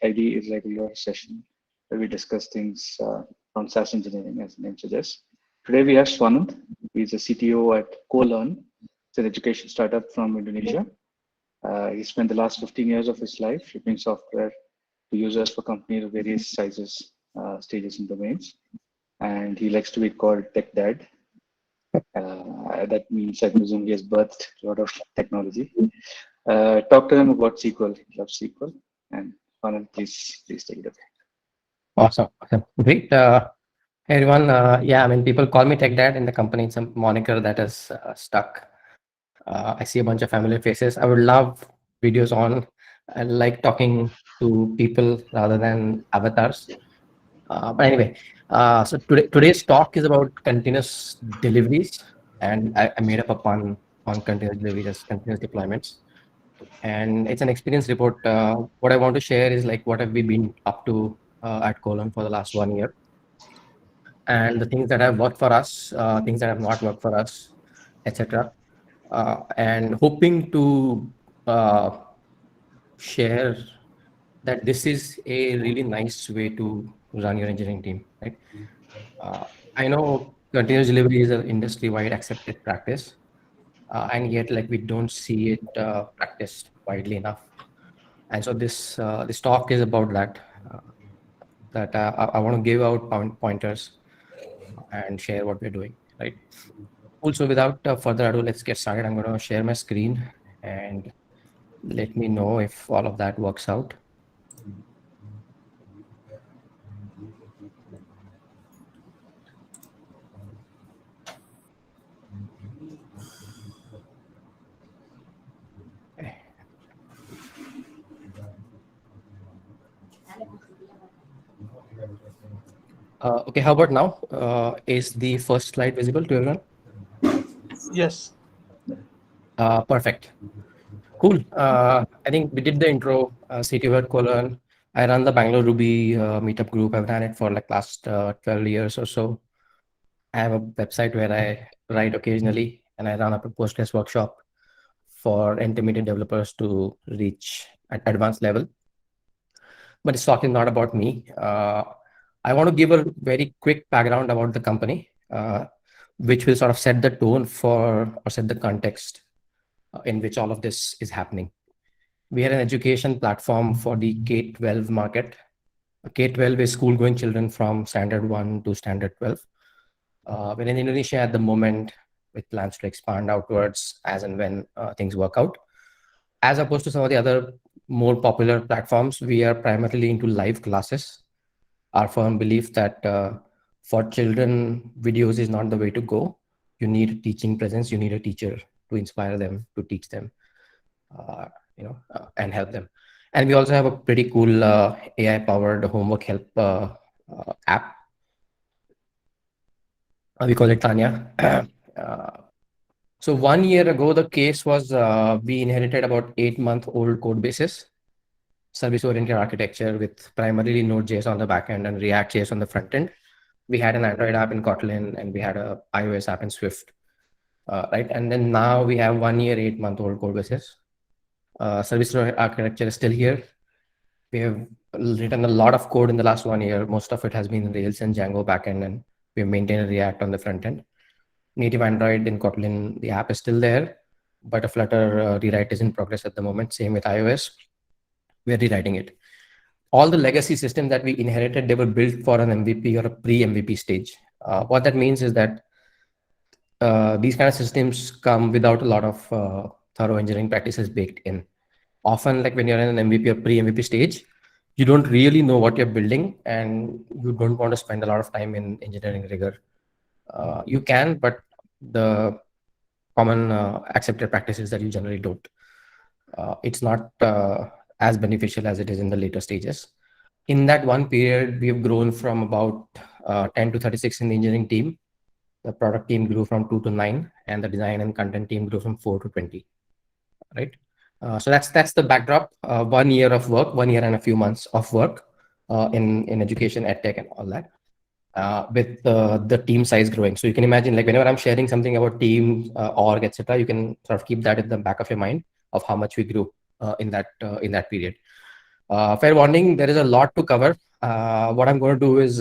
Friday irregular session where we discuss things from SaaS engineering, as the name suggests. Today we have Swanand. He's a CTO at CoLearn. It's an education startup from Indonesia. He spent the last 15 years of his life shipping software to users for companies of various sizes, stages, and domains. And he likes to be called Tech Dad. That means I presume he has birthed a lot of technology. Talk to him about SQL. He loves SQL. And Swanand, please take it away. Awesome. Great. Hey everyone. Yeah, I mean, people call me Tech Dad in the company. It's a moniker that is stuck. I see a bunch of familiar faces. I would love videos on. I like talking to people rather than avatars. But anyway, so today's talk is about continuous deliveries, and I made up a pun on continuous deliveries as continuous deployments. And it's an experience report. What I want to share is like what have we been up to at CoLearn for the last 1 year, and the things that have worked for us, things that have not worked for us, etc. And hoping to share that this is a really nice way to run your engineering team, right? I know continuous delivery is an industry-wide accepted practice, and yet like we don't see it practiced widely enough. And so this talk is about that. I want to give out pointers and share what we're doing, right? Also, without further ado, let's get started. I'm going to share my screen and let me know if all of that works out. Okay, how about now? Is the first slide visible to everyone? Yes. Perfect. Cool. I think we did the intro. CTO at CoLearn. I run the Bangalore Ruby meetup group. I've ran it for like last 12 years or so. I have a website where I write occasionally, and I run up a Postgres workshop for intermediate developers to reach an advanced level. But this talk is not about me. I want to give a very quick background about the company, which will sort of set the tone for or set the context in which all of this is happening. We are an education platform for the K-12 market. K-12 is school-going children from standard 1 to standard 12. We're in Indonesia at the moment with plans to expand outwards as and when things work out. As opposed to some of the other more popular platforms, we are primarily into live classes. Our firm belief that for children, videos is not the way to go. You need a teaching presence. You need a teacher to inspire them, to teach them, and help them. And we also have a pretty cool AI-powered homework help app. We call it Tanya. So 1 year ago, the case was we inherited about 8-month-old code bases, service-oriented architecture with primarily Node.js on the backend and React.js on the front end. We had an Android app in Kotlin and we had an iOS app in Swift, right? And then now we have 1 year, 8-month-old code bases. Service-oriented architecture is still here. We have written a lot of code in the last 1 year. Most of it has been in Rails and Django backend, and we maintain React on the front end. Native Android in Kotlin, the app is still there, but a Flutter rewrite is in progress at the moment. Same with iOS. We're rewriting it. All the legacy systems that we inherited, they were built for an MVP or a pre-MVP stage. What that means is that these kind of systems come without a lot of thorough engineering practices baked in. Often, like when you're in an MVP or pre-MVP stage, you don't really know what you're building and you don't want to spend a lot of time in engineering rigor. You can, but the common accepted practice is that you generally don't. It's not as beneficial as it is in the later stages. In that one period, we have grown from about 10 to 36 in the engineering team. The product team grew from 2 to 9, and the design and content team grew from 4 to 20. Right. So that's the backdrop. 1 year of work, 1 year and a few months of work in education, edtech, and all that. With the team size growing. So you can imagine, like whenever I'm sharing something about team, org, etc., you can sort of keep that in the back of your mind of how much we grew in that period. Fair warning, there is a lot to cover. What I'm going to do is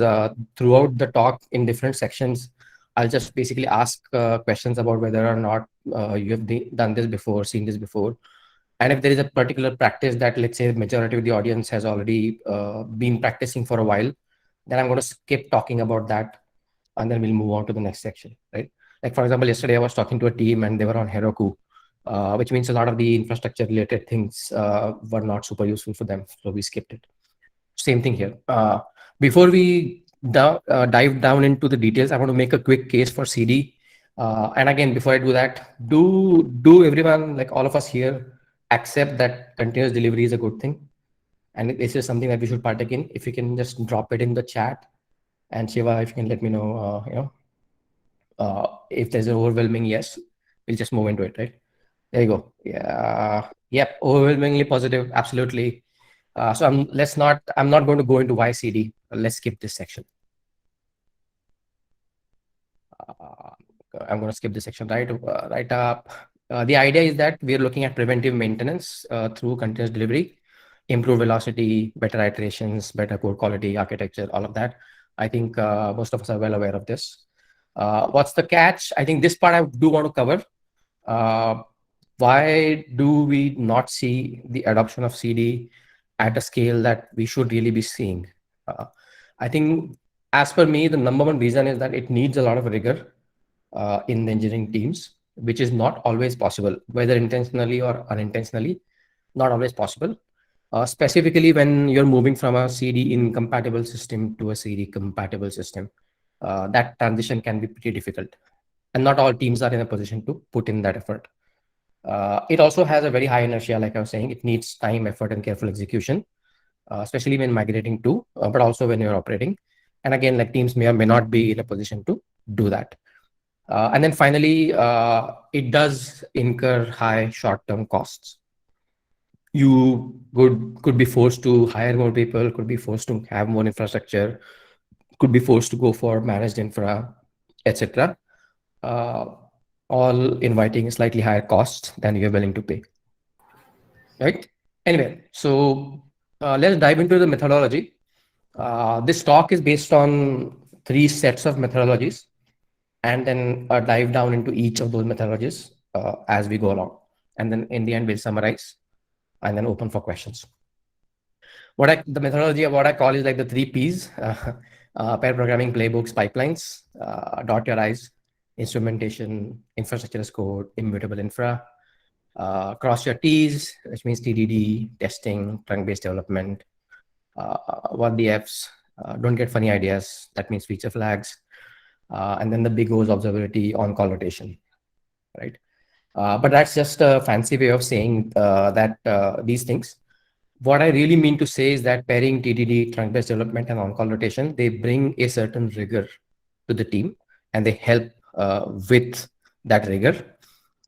throughout the talk in different sections, I'll just basically ask questions about whether or not you have done this before, seen this before. And if there is a particular practice that, let's say, the majority of the audience has already been practicing for a while, then I'm going to skip talking about that, and then we'll move on to the next section, right? Like, for example, yesterday I was talking to a team and they were on Heroku, which means a lot of the infrastructure related things were not super useful for them. So we skipped it. Same thing here. Before we dive down into the details, I want to make a quick case for CD. And again, before I do that, do everyone, like all of us here, accept that continuous delivery is a good thing? And this is something that we should partake in. If you can just drop it in the chat, and Shiva, if you can let me know, if there's an overwhelming yes, we'll just move into it, right? There you go. Yeah. Yep. Overwhelmingly positive. Absolutely. So I'm not going to go into why CD. Let's skip this section. I'm going to skip this section right up. The idea is that we're looking at preventive maintenance through continuous delivery, improve velocity, better iterations, better code quality, architecture, all of that. I think most of us are well aware of this. What's the catch? I think this part I do want to cover. Why do we not see the adoption of CD at a scale that we should really be seeing? I think, as per me, the number one reason is that it needs a lot of rigor in the engineering teams, which is not always possible, whether intentionally or unintentionally, not always possible. Specifically when you're moving from a CD incompatible system to a CD compatible system, that transition can be pretty difficult. And not all teams are in a position to put in that effort. It also has a very high inertia, like I was saying. It needs time, effort, and careful execution, especially when migrating to, but also when you're operating. And again, like teams may or may not be in a position to do that. And then finally, it does incur high short-term costs. You could be forced to hire more people, could be forced to have more infrastructure, could be forced to go for managed infra, etc. All inviting slightly higher costs than you're willing to pay. Right? Anyway, so let's dive into the methodology. This talk is based on 3 sets of methodologies, and then dive down into each of those methodologies as we go along. And then in the end, we'll summarize and then open for questions. The methodology of what I call is like the 3 Ps, pair programming, playbooks, pipelines, dot your I's, instrumentation, infrastructure as code, immutable infra, cross your T's, which means TDD, testing, trunk-based development, what the F's, don't get funny ideas, that means feature flags, and then the big O's, observability, on-call rotation, right? But that's just a fancy way of saying that these things. What I really mean to say is that pairing TDD, trunk-based development, and on-call rotation, they bring a certain rigor to the team, and they help with that rigor.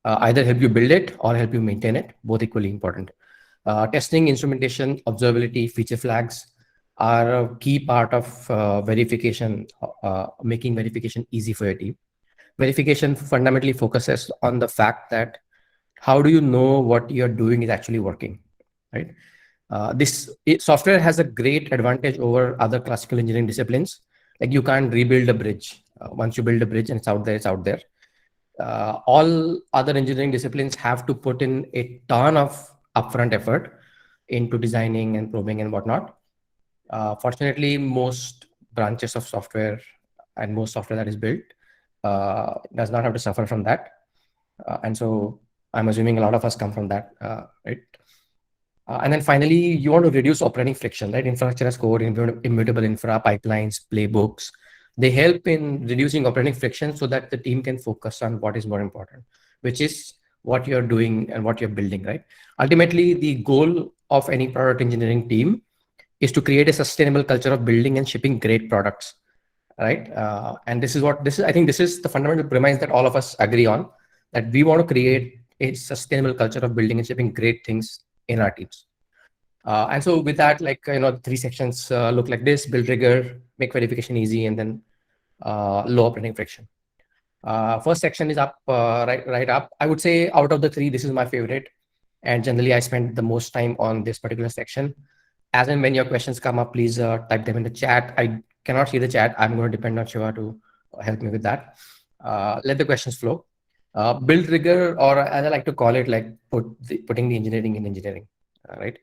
Either help you build it or help you maintain it, both equally important. Testing, instrumentation, observability, feature flags are a key part of verification, making verification easy for your team. Verification fundamentally focuses on the fact that how do you know what you're doing is actually working, right? Software has a great advantage over other classical engineering disciplines. Like you can't rebuild a bridge. Once you build a bridge and it's out there, it's out there. All other engineering disciplines have to put in a ton of upfront effort into designing and probing and whatnot. Fortunately, most branches of software and most software that is built does not have to suffer from that. And so I'm assuming a lot of us come from that, right? And then finally, you want to reduce operating friction, right? Infrastructure as code, immutable infra, pipelines, playbooks. They help in reducing operating friction so that the team can focus on what is more important, which is what you're doing and what you're building, right? Ultimately, the goal of any product engineering team is to create a sustainable culture of building and shipping great products, right? And I think this is the fundamental premise that all of us agree on, that we want to create a sustainable culture of building and shipping great things in our teams. And so with that, like, the 3 sections look like this: build rigor, make verification easy, and then low operating friction. First section is up, right up. I would say out of the 3, this is my favorite. And generally I spend the most time on this particular section. As and when your questions come up, please type them in the chat. I cannot see the chat. I'm going to depend on Shiva to help me with that. Let the questions flow. Build rigor, or as I like to call it, like putting the engineering in engineering, right?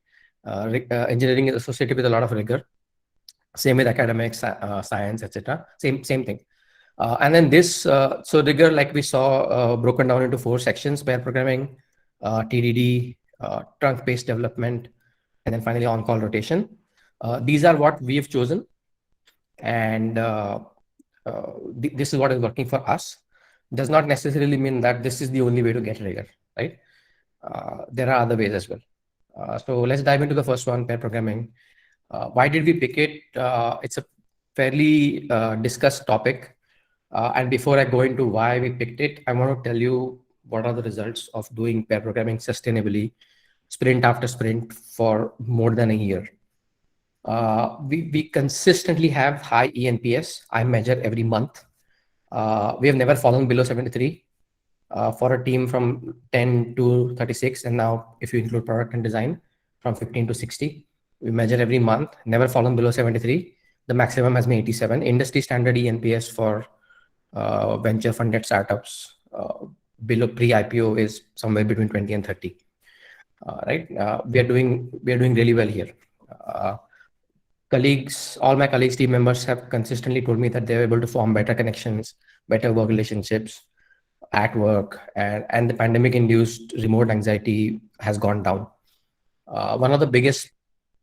Engineering is associated with a lot of rigor. Same with academics, science, etc. Same thing. And then this, so rigor, like we saw, broken down into 4 sections: pair programming, TDD, trunk-based development, and then finally on-call rotation. These are what we've chosen, and this is what is working for us. Does not necessarily mean that this is the only way to get rigor, right? There are other ways as well. So let's dive into the first one, pair programming. Why did we pick it? It's a fairly discussed topic. And before I go into why we picked it, I want to tell you what are the results of doing pair programming sustainably, sprint after sprint for more than a year. We consistently have high ENPS. I measure every month. We have never fallen below 73 for a team from 10 to 36. And now, if you include product and design, from 15 to 60. We measure every month, never fallen below 73. The maximum has been 87. Industry standard ENPS for venture funded startups below pre-IPO is somewhere between 20 and 30. Right? We are doing really well here. All my colleagues, team members have consistently told me that they're able to form better connections, better work relationships at work, and the pandemic-induced remote anxiety has gone down. One of the biggest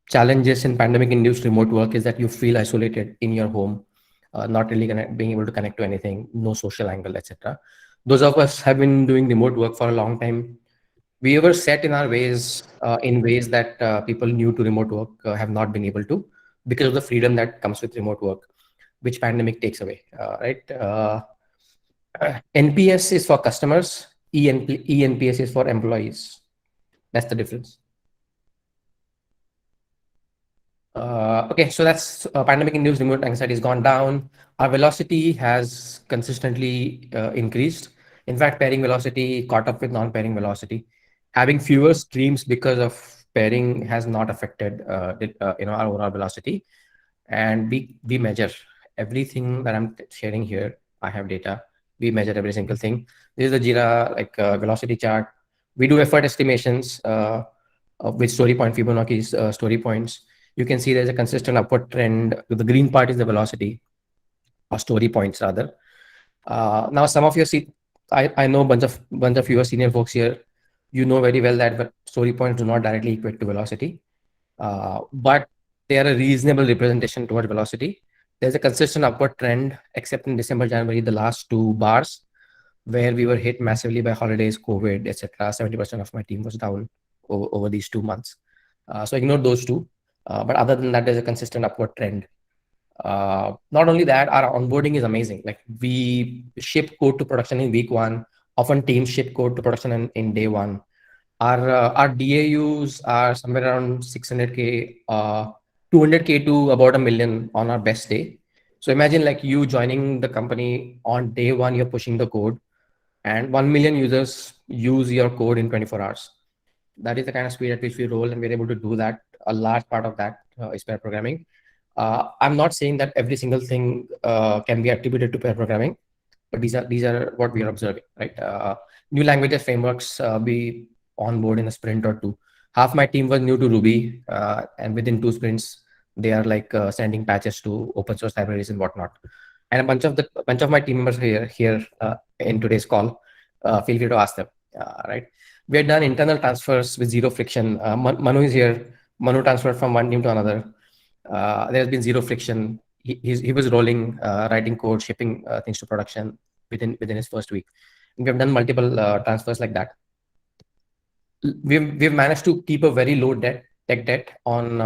challenges in pandemic-induced remote work is that you feel isolated in your home, not really being able to connect to anything, no social angle, etc. Those of us have been doing remote work for a long time. We were set in our ways, in ways that people new to remote work have not been able to, because of the freedom that comes with remote work, which pandemic takes away, right? NPS is for customers, ENPS is for employees. That's the difference. Okay, so that's pandemic-induced remote anxiety has gone down. Our velocity has consistently increased. In fact, pairing velocity caught up with non-pairing velocity. Having fewer streams because of pairing has not affected our overall velocity. And we measure everything that I'm sharing here. I have data. We measure every single thing. This is the Jira velocity chart. We do effort estimations with story point Fibonacci's story points. You can see there's a consistent upward trend. The green part is the velocity, or story points rather. Now, some of you see, I know bunch of your senior folks here. You know very well that story points do not directly equate to velocity, but they are a reasonable representation toward velocity. There's a consistent upward trend, except in December, January, the last 2 bars, where we were hit massively by holidays, COVID, etc. 70% of my team was down over these 2 months. So ignore those two. But other than that, there's a consistent upward trend. Not only that, our onboarding is amazing. Like, we ship code to production in week 1. Often teams ship code to production in day 1. Our DAUs are somewhere around 600K, 200K to about 1 million on our best day. So imagine like you joining the company on day 1, you're pushing the code, and 1 million users use your code in 24 hours. That is the kind of speed at which we roll, and we're able to do that. A large part of that is pair programming. I'm not saying that every single thing can be attributed to pair programming, but these are what we are observing, right? New languages, frameworks, we onboard in a sprint or 2. Half my team was new to Ruby, and within 2 sprints, they are like sending patches to open source libraries and whatnot. And a bunch of my team members here in today's call, feel free to ask them, right? We had done internal transfers with zero friction. Manu is here. Manu transferred from one team to another. There's been zero friction. He was rolling, writing code, shipping things to production within his first week. And we have done multiple transfers like that. We've managed to keep a very low tech debt on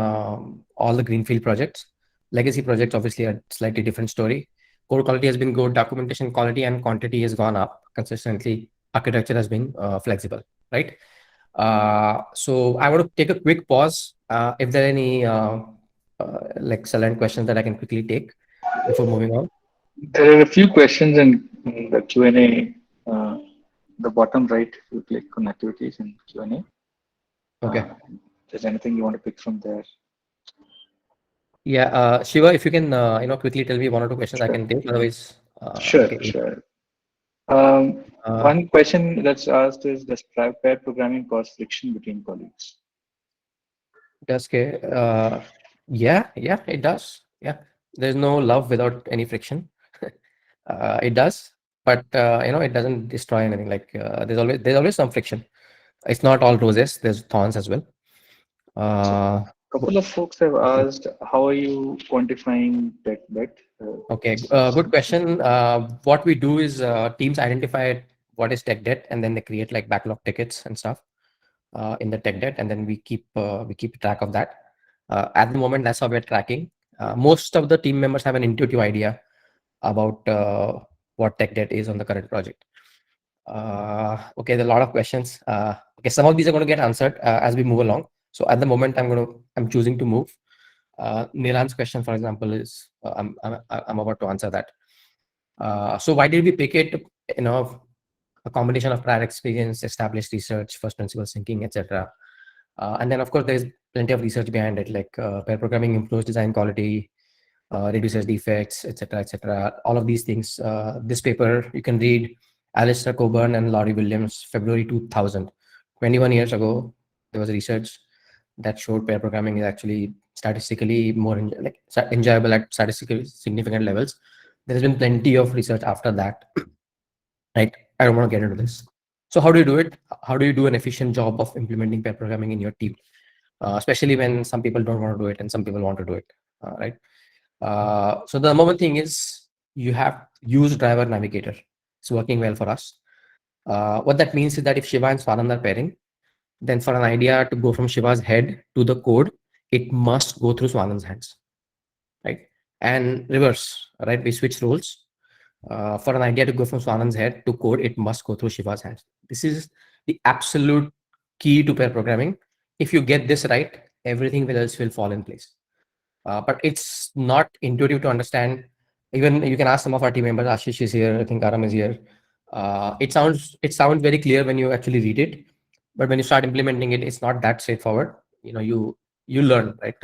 all the greenfield projects. Legacy projects obviously are a slightly different story. Code quality has been good. Documentation quality and quantity has gone up consistently. Architecture has been flexible, right? So I want to take a quick pause. If there are any like silent questions that I can quickly take before moving on. There are a few questions in the Q&A. The bottom right, if you click on activities and Q&A. Okay. If there's anything you want to pick from there. Yeah, Shiva, if you can, quickly tell me one or two questions I Sure, can take. Otherwise, sure, okay. sure. Uh, One question that's asked is, does pair programming cause friction between colleagues? does okay. Yeah, it does. Yeah, there's no love without any friction. It does, but it doesn't destroy anything. Like there's always some friction. It's not all roses. There's thorns as well. So, Uh, a couple of folks have asked, how are you quantifying tech debt? Okay, good Awesome. question. What we do is teams identify what is tech debt, and then they create like backlog tickets and stuff in the tech debt, and then we keep track of that. At the moment, that's how we're tracking. Most of the team members have an intuitive idea about what tech debt is on the current project. Okay, there are a lot of questions. Okay, some of these are going to get answered as we move along. So at the moment, I'm choosing to move. Niran's question, for example, is I'm about to answer that. So why did we pick it? You know, a combination of prior experience, established research, first principles thinking, etc. And then, of course, there's plenty of research behind it, like pair programming improves design quality, reduces defects, etc., etc. All of these things. This paper you can read Alistair Coburn and Laurie Williams, February 2000. 21 years ago, there was research that showed pair programming is actually statistically more enjoyable at statistically significant levels. There has been plenty of research after that, right? I don't want to get into this. So how do you do it? How do you do an efficient job of implementing pair programming in your team, especially when some people don't want to do it and some people want to do it, right? So the number one thing is you have used driver navigator. It's working well for us. What that means is that if Shiva and Swanand are pairing, then for an idea to go from Shiva's head to the code, it must go through Swanand's hands, right? And reverse, right? We switch roles. For an idea to go from Swanand's head to code, it must go through Shiva's hands. This is the absolute key to pair programming. If you get this right, everything else will fall in place. But it's not intuitive to understand. Even you can ask some of our team members. Ashish is here. I think Aram is here. It sounds very clear when you actually read it, but when you start implementing it, it's not that straightforward. You learn, right.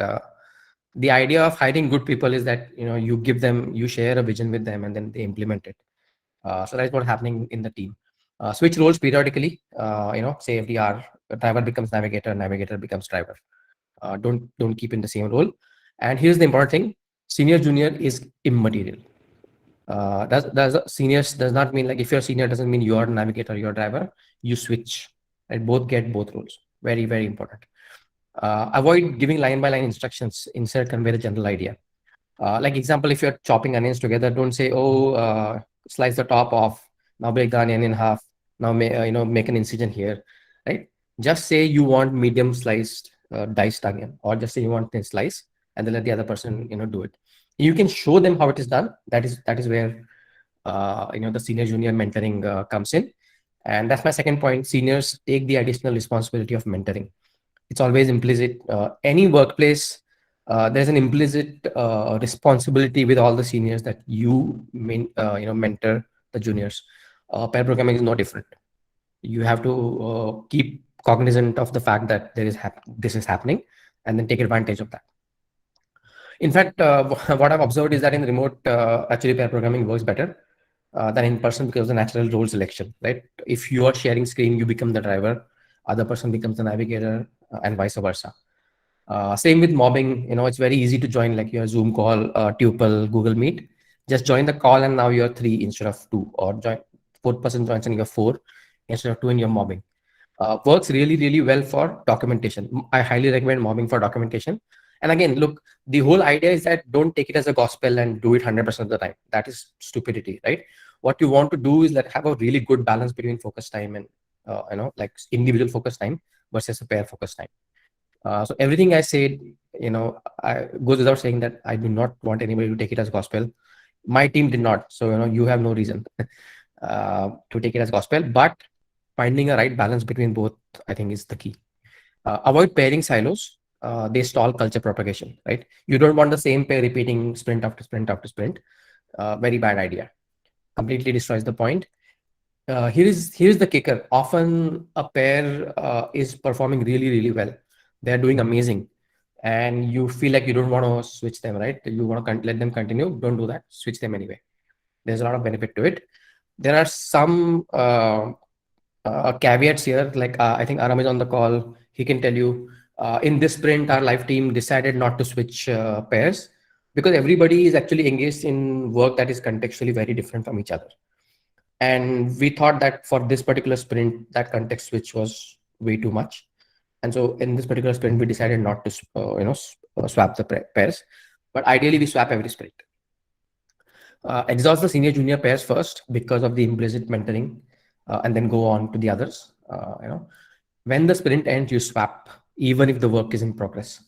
The idea of hiring good people is that you share a vision with them, and then they implement it. So that's what's happening in the team. Switch roles periodically. Say every hour, a driver becomes navigator, navigator becomes driver. Don't keep in the same role. And here's the important thing: senior junior is immaterial. Does seniors does not mean like if you're senior doesn't mean you're navigator, you're driver. You switch, and both get both roles. Very, very important. Avoid giving line by line instructions. Instead, convey the general idea. Like example, if you're chopping onions together, don't say, "Oh, slice the top off. Now break the onion in half. Now make an incision here," right? Just say you want medium sliced diced onion, or just say you want thin slice, and then let the other person do it. You can show them how it is done. That is where the senior junior mentoring comes in, and that's my second point. Seniors take the additional responsibility of mentoring. It's always implicit. Any workplace, there's an implicit responsibility with all the seniors that mentor the juniors. Pair programming is no different. You have to keep cognizant of the fact that this is happening, and then take advantage of that. In fact, what I've observed is that in remote, actually pair programming works better than in person because of the natural role selection, right? If you are sharing screen, you become the driver, other person becomes the navigator, and vice versa. Same with mobbing. It's very easy to join like your Zoom call, Tuple, Google Meet. Just join the call, and now you're three instead of two, or join fourth person joins and you're four instead of two, and you're mobbing. Works really, really well for documentation. I highly recommend mobbing for documentation. And again, look, the whole idea is that don't take it as a gospel and do it 100% of the time. That is stupidity, right? What you want to do is like have a really good balance between focus time and like individual focus time versus a pair focus time. So everything I said, I goes without saying that I do not want anybody to take it as gospel. My team did not, so you have no reason to take it as gospel. But finding a right balance between both, I think, is the key. Avoid pairing silos. They stall culture propagation, right? You don't want the same pair repeating sprint after sprint after sprint. Very bad idea. Completely destroys the point. Here's the kicker. Often a pair is performing really, really well. They're doing amazing, and you feel like you don't want to switch them, right? You want to let them continue. Don't do that. Switch them anyway. There's a lot of benefit to it. There are some caveats here. Like I think Aram is on the call. He can tell you in this sprint, our live team decided not to switch pairs because everybody is actually engaged in work that is contextually very different from each other. And we thought that for this particular sprint, that context switch was way too much. And so in this particular sprint, we decided not to swap the pairs, but ideally we swap every sprint. Exhaust the senior junior pairs first because of the implicit mentoring, and then go on to the others. When the sprint ends, you swap even if the work is in progress.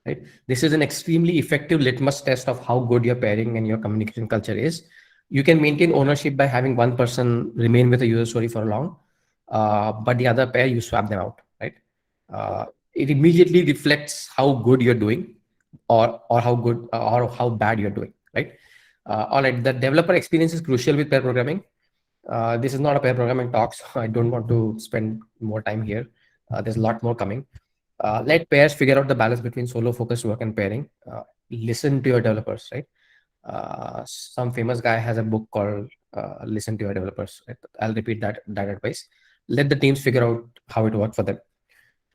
Right? This is an extremely effective litmus test of how good your pairing and your communication culture is. You can maintain ownership by having one person remain with a user story for long, but the other pair you swap them out. Right? It immediately reflects how good you're doing, or how good or how bad you're doing. Right? All right. The developer experience is crucial with pair programming. This is not a pair programming talk, so I don't want to spend more time here. There's a lot more coming. Let pairs figure out the balance between solo focused work and pairing. Listen to your developers, right? Some famous guy has a book called Listen to Your Developers. Right? I'll repeat that advice. Let the teams figure out how it works for them.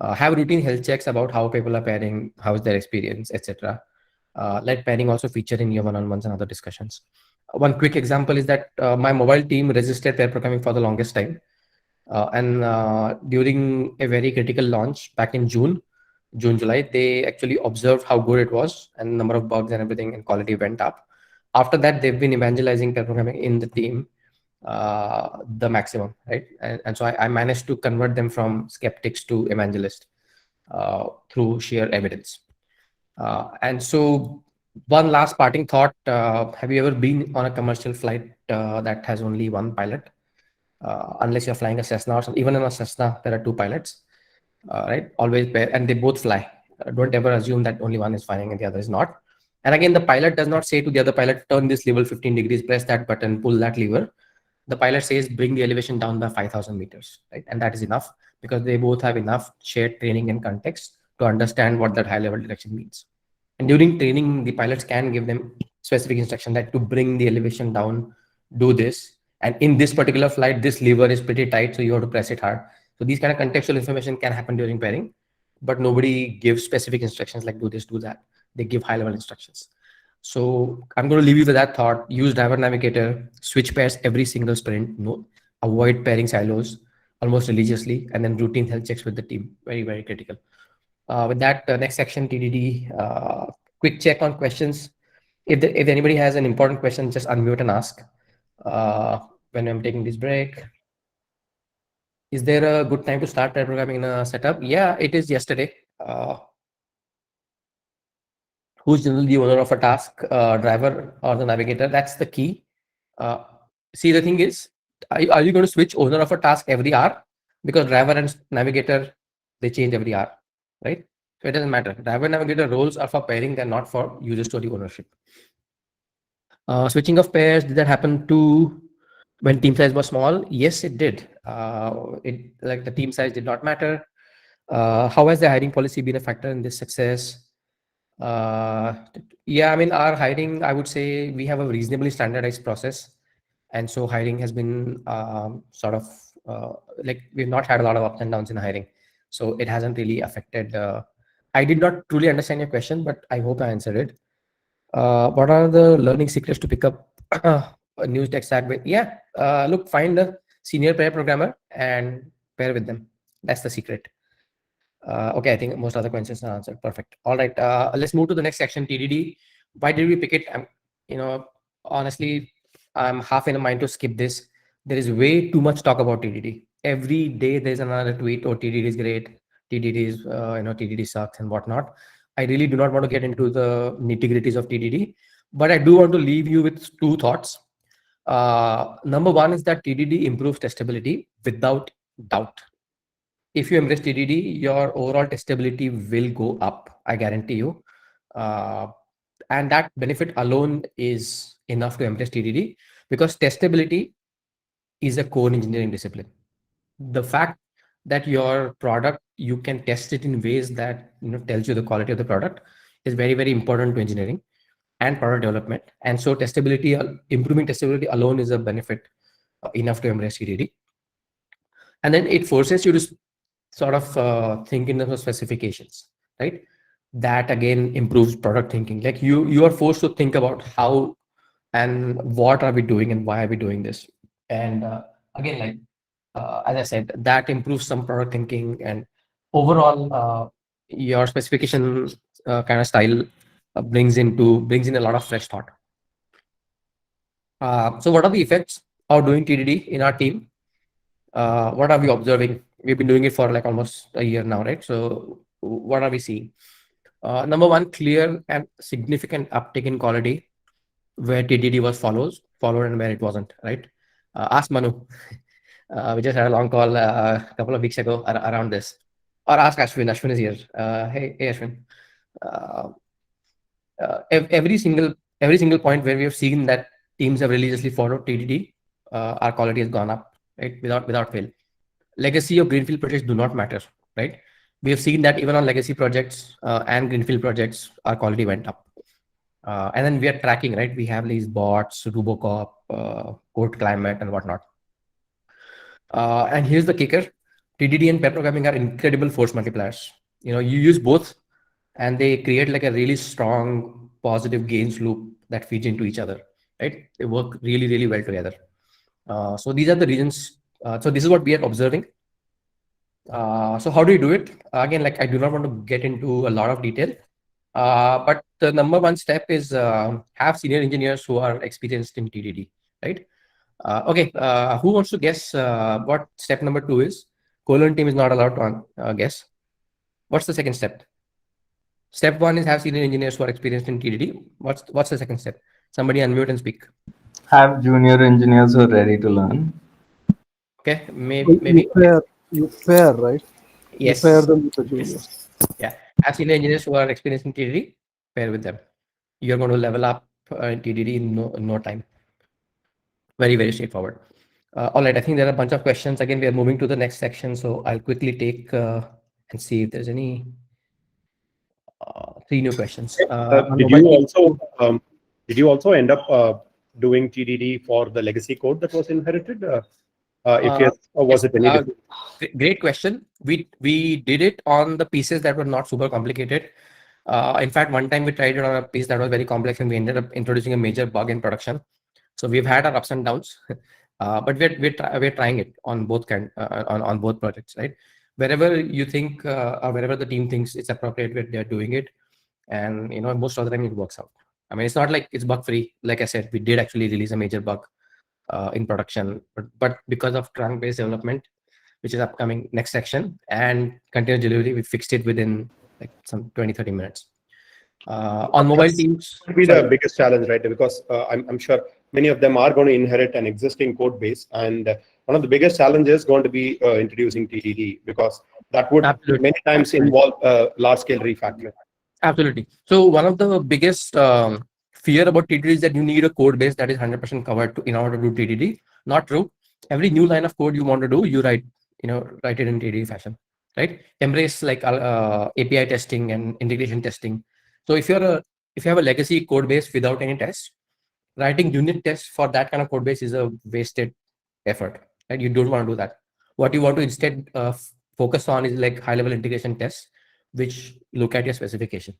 Have routine health checks about how people are pairing, how's their experience, etc. Let pairing also feature in your one-on-ones and other discussions. One quick example is that my mobile team resisted pair programming for the longest time. And during a very critical launch back in June, July, they actually observed how good it was, and the number of bugs and everything and quality went up. After that, they've been evangelizing pair programming in the team the maximum, right? And so I managed to convert them from skeptics to evangelists through sheer evidence. And so one last parting thought, have you ever been on a commercial flight that has only one pilot? Unless you're flying a Cessna or something. Even in a Cessna, there are two pilots, right? Always pair, and they both fly. Don't ever assume that only one is flying and the other is not. And again, the pilot does not say to the other pilot, turn this level 15 degrees, press that button, pull that lever. The pilot says, bring the elevation down by 5,000 meters, right? And that is enough because they both have enough shared training and context to understand what that high level direction means. And during training, the pilots can give them specific instruction that to bring the elevation down, do this. And in this particular flight, this lever is pretty tight, so you have to press it hard. So these kind of contextual information can happen during pairing, but nobody gives specific instructions like do this, do that. They give high level instructions. So I'm going to leave you with that thought. Use driver navigator, switch pairs every single sprint, no, avoid pairing silos almost religiously, and then routine health checks with the team. Very, very critical. With that, next section, TDD, quick check on questions. If anybody has an important question, just unmute and ask when I'm taking this break. Is there a good time to start pair programming in a setup? Yeah, it is yesterday. Who's generally the owner of a task, driver or the navigator? That's the key. See, the thing is, are you going to switch owner of a task every hour? Because driver and navigator, they change every hour, right? So it doesn't matter. Driver navigator roles are for pairing, they're not for user story ownership. Switching of pairs, did that happen to when team size was small? Yes, it did. Like the team size did not matter. How has the hiring policy been a factor in this success? Yeah, I mean, our hiring, I would say we have a reasonably standardized process. And so hiring has been sort of like we've not had a lot of ups and downs in hiring. So it hasn't really affected. I did not truly understand your question, but I hope I answered it. What are the learning secrets to pick up a new tech stack with? Yeah, look, find a senior pair programmer and pair with them. That's the secret. Okay, I think most other questions are answered. Perfect. All right, let's move to the next section, TDD. Why did we pick it? Honestly, I'm half in a mind to skip this. There is way too much talk about TDD. Every day there's another tweet, oh, TDD is great, TDD is, TDD sucks and whatnot. I really do not want to get into the nitty-gritties of TDD, but I do want to leave you with two thoughts. Number one is that TDD improves testability without doubt. If you embrace TDD, your overall testability will go up, I guarantee you. And that benefit alone is enough to embrace TDD because testability is a core engineering discipline. The fact that your product you can test it in ways that tells you the quality of the product is very, very important to engineering and product development. And so testability, improving testability alone is a benefit enough to embrace TDD. And then it forces you to sort of think in terms of specifications, right? That again improves product thinking. Like you are forced to think about how and what are we doing and why are we doing this. And again, like as I said, that improves some product thinking, and overall your specification kind of style brings in a lot of fresh thought. So what are the effects of doing TDD in our team? What are we observing? We've been doing it for like almost a year now, right? So what are we seeing? Number one, clear and significant uptick in quality where TDD was followed and where it wasn't, right? Ask Manu. We just had a long call a couple of weeks ago around this. Or ask Ashwin. Ashwin is here. Hey Ashwin. Uh, every single point where we have seen that teams have religiously followed TDD, our quality has gone up, right? Without fail. Legacy or greenfield projects do not matter, right? We have seen that even on legacy projects and greenfield projects, our quality went up. And then we are tracking, right? We have these bots, Rubocop, code climate, and whatnot. And here's the kicker: TDD and pair programming are incredible force multipliers. You use both, and they create like a really strong positive gains loop that feeds into each other, right? They work really, really well together. So these are the reasons. So this is what we are observing. So how do you do it? Again, like I do not want to get into a lot of detail, but the number one step is have senior engineers who are experienced in TDD, right? Okay, who wants to guess what step number 2 is? CoLearn team is not allowed to guess. What's the second step? Step 1 is have senior engineers who are experienced in TDD. What's the second step? Somebody unmute and speak. Have junior engineers who are ready to learn. Okay, maybe. You pair, right? Yes. You pair them with the juniors. Yeah, have senior engineers who are experienced in TDD, pair with them. You're going to level up in TDD in no time. Very, very straightforward. All right, I think there are a bunch of questions. Again, we are moving to the next section, so I'll quickly take and see if there's any 3 new questions. Did you also end up doing TDD for the legacy code that was inherited? If yes, or was it any different? Great question. We did it on the pieces that were not super complicated. In fact, one time we tried it on a piece that was very complex, and we ended up introducing a major bug in production. So we've had our ups and downs, but we're trying it on both on both projects, right? Wherever you think or wherever the team thinks it's appropriate, they're doing it, and most of the time it works out. I mean, it's not like it's bug free. Like I said, we did actually release a major bug in production, but because of trunk based development, which is upcoming next section, and continuous delivery, we fixed it within like some 20-30 minutes. On mobile teams, would be the biggest challenge, right? Because I'm sure many of them are going to inherit an existing code base, and one of the biggest challenges is going to be introducing TDD, because that would many times involve large scale refactoring. Absolutely. So one of the biggest fear about TDD is that you need a code base that is 100% covered in order to do TDD. Not true. Every new line of code you want to do, you write it in TDD fashion, right? Embrace like API testing and integration testing. So if you have a legacy code base without any tests, writing unit tests for that kind of code base is a wasted effort, right? You don't want to do that. What you want to instead focus on is like high level integration tests, which look at your specification.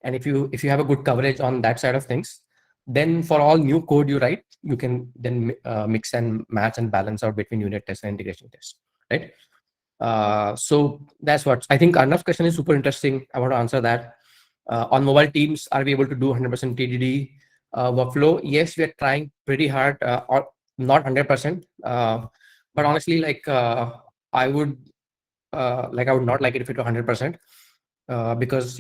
And if you have a good coverage on that side of things, then for all new code you write, you can then mix and match and balance out between unit tests and integration tests, right? So that's what I think. Arnav's question is super interesting. I want to answer that. On mobile teams, are we able to do 100% TDD workflow? Yes, we are trying pretty hard, or not 100%. But honestly, like I would not like it if it were 100%, because